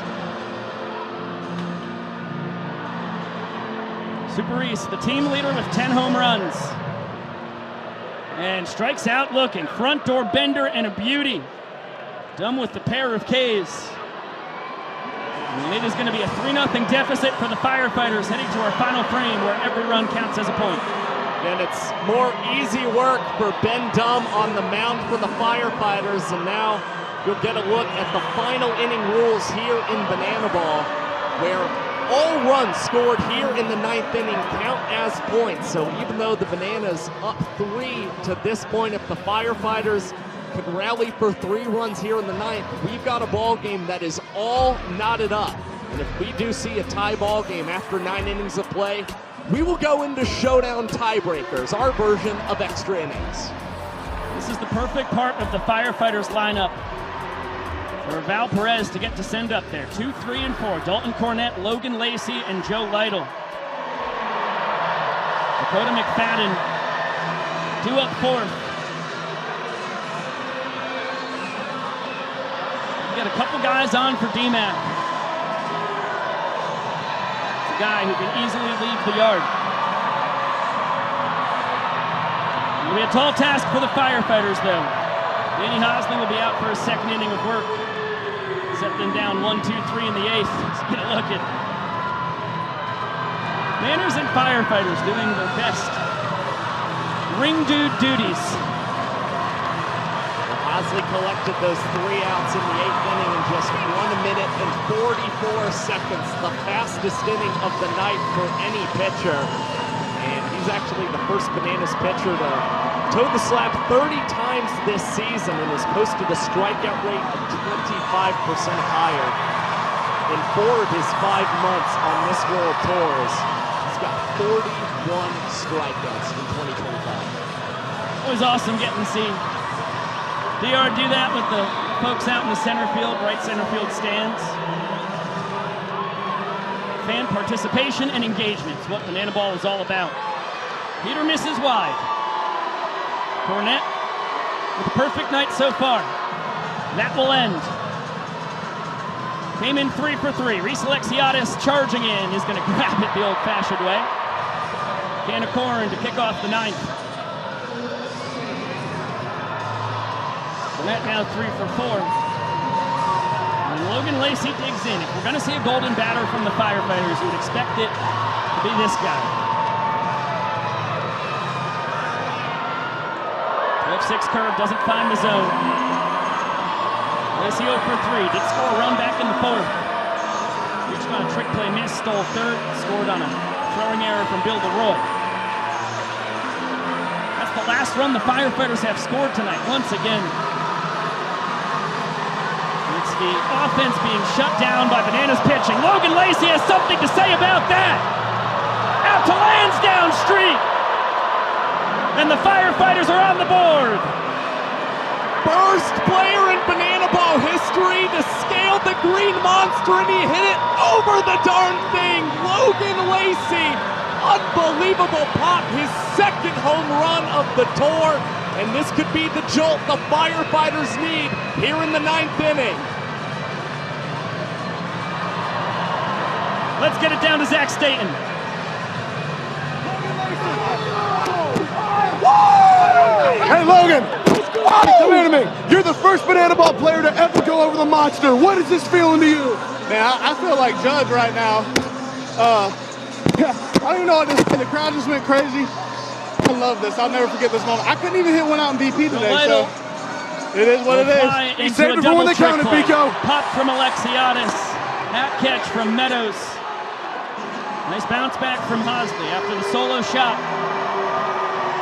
Super Reese, the team leader with 10 home runs. And strikes out looking. Front door bender and a beauty. Done with the pair of Ks. And it is going to be a 3-0 deficit for the Firefighters heading to our final frame where every run counts as a point. And it's more easy work for Ben Dumb on the mound for the Firefighters. And now you'll get a look at the final inning rules here in Banana Ball, where all runs scored here in the 9th inning count as points. So even though the Bananas up 3 to this point, if the Firefighters could rally for 3 runs here in the 9th, we've got a ball game that is all knotted up. And if we do see a tie ball game after 9 innings of play, we will go into showdown tiebreakers, our version of extra innings. This is the perfect part of the Firefighters lineup for Val Perez to get to send up there. 2, 3, and 4. Dalton Cornette, Logan Lacey, and Joe Lytle. Dakota McFadden, 2 up 4th. We got a couple guys on for D-Mac. It's a guy who can easily leave the yard. It'll be a tall task for the Firefighters, though. Danny Hosley will be out for a 2nd inning of work. Settling down 1, 2, 3 in the 8th. Let's get a look at Manners and Firefighters doing their best ring dude duties. Hosley collected those 3 outs in the 8th inning in just 1 minute and 44 seconds, the fastest inning of the night for any pitcher. And he's actually the first Bananas pitcher to toe the slab 30 times this season and has posted a strikeout rate of 25% higher in 4 of his 5 months on this World Tours. He's got 41 strikeouts in 2025. Always awesome getting to see DR do that with the folks out in the center field, right center field stands. Fan participation and engagement is what Banana Ball is all about. Peter misses wide. Cornette with a perfect night so far. That will end. Came in 3 for 3. Reese Alexiadis charging in is going to grab it the old-fashioned way. Can of corn to kick off the 9th. Cornette now 3 for 4. And Logan Lacey digs in. If we're going to see a golden batter from the Firefighters, you would expect it to be this guy. 12-6 curve doesn't find the zone. Lacey 0 for 3. Did score a run back in the 4th. Reached on a trick play miss, stole 3rd, scored on a throwing error from Bill DeRoy. That's the last run the Firefighters have scored tonight, once again. It's the offense being shut down by Bananas pitching. Logan Lacey has something to say about that. Out to Lansdowne Street. And the Firefighters are on the board. First player in Banana Ball history to scale the green monster, and he hit it over the darn thing. Logan Lacey, unbelievable pop, his 2nd home run of the tour, and this could be the jolt the Firefighters need here in the 9th inning. Let's get it down to Zach Staten. Hey, Logan, come here to me. You're the first Banana Ball player to ever go over the monster. What is this feeling to you? Man, I feel like Judge right now. I don't even know what this is. The crowd just went crazy. I love this. I'll never forget this moment. I couldn't even hit one out in BP today, so it is what it is. He saved it for when they counted, Pico. Pop from Alexiadis. Hat catch from Meadows. Nice bounce back from Hosley after the solo shot.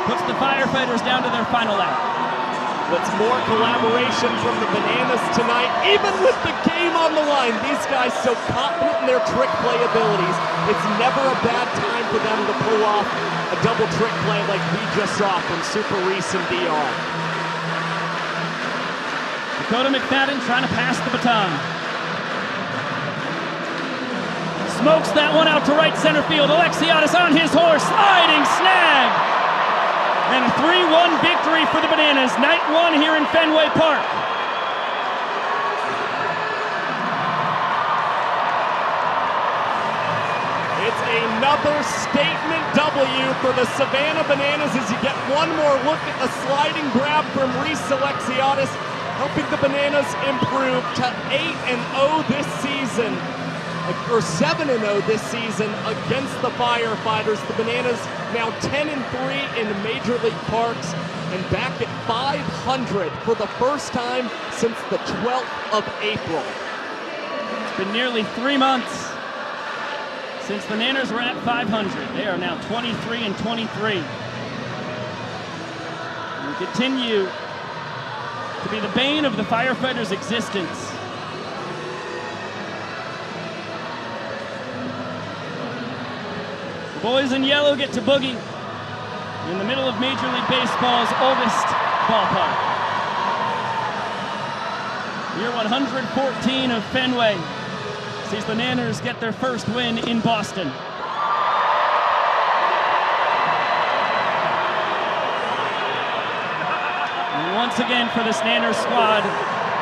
Puts the Firefighters down to their final out. What's more collaboration from the Bananas tonight, even with the game on the line. These guys so confident in their trick play abilities. It's never a bad time for them to pull off a double trick play like we just saw from Super Reese and DR. Dakota McFadden trying to pass the baton. smokes that one out to right center field. Alexiadis on his horse, sliding snag. And a 3-1 victory for the Bananas. Night one here in Fenway Park. It's another statement W for the Savannah Bananas as you get one more look at the sliding grab from Reese Alexiadis, helping the Bananas improve to 8-0 this season, or 7-0 this season against the Firefighters. The Bananas now 10-3 in Major League Parks and back at 500 for the first time since the 12th of April. It's been nearly 3 months since the Nanners were at 500. They are now 23-23. We continue to be the bane of the Firefighters' existence. The boys in yellow get to boogie in the middle of Major League Baseball's oldest ballpark. Year 114 of Fenway sees the Nanners get their first win in Boston. And once again for this Nanners squad,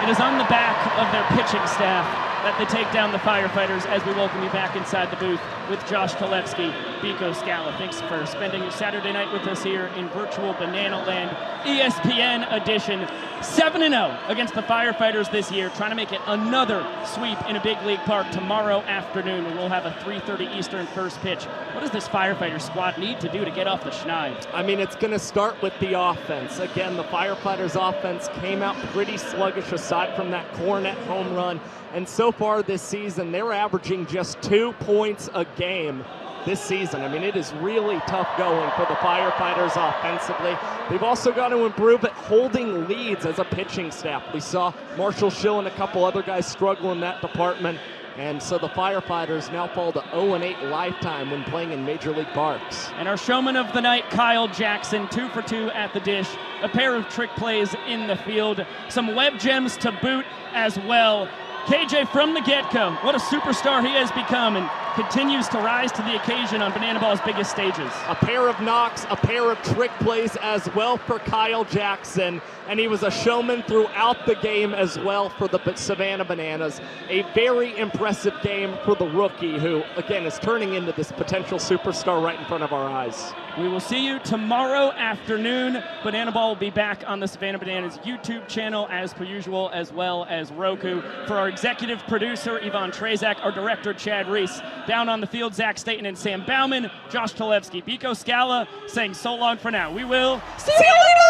it is on the back of their pitching staff that they take down the Firefighters as we welcome you back inside the booth with Josh Talevsky, Biko Scala. Thanks for spending your Saturday night with us here in virtual Banana Land, ESPN edition. 7-0 against the Firefighters this year, trying to make it another sweep in a big league park tomorrow afternoon, when we'll have a 3:30 Eastern first pitch. What does this Firefighter squad need to do to get off the schneid? I mean, it's going to start with the offense. Again, the Firefighters offense came out pretty sluggish aside from that Cornette home run. And so far this season, they're averaging just 2 points a game this season. I mean, it is really tough going for the Firefighters offensively. They've also got to improve at holding leads as a pitching staff. We saw Marshall Schill and a couple other guys struggle in that department. And so the Firefighters now fall to 0-8 lifetime when playing in Major League Parks. And our showman of the night, Kyle Jackson, 2 for 2 at the dish. A pair of trick plays in the field. Some web gems to boot as well. KJ from the get-go, what a superstar he has become and continues to rise to the occasion on Banana Ball's biggest stages. A pair of knocks, a pair of trick plays as well for Kyle Jackson, and he was a showman throughout the game as well for the Savannah Bananas. A very impressive game for the rookie who, again, is turning into this potential superstar right in front of our eyes. We will see you tomorrow afternoon. Banana Ball will be back on the Savannah Bananas YouTube channel as per usual, as well as Roku. For our executive producer, Yvonne Trezak, our director, Chad Reese, down on the field, Zach Staten and Sam Bauman, Josh Talevsky, Biko Scala saying so long for now. We will see you later!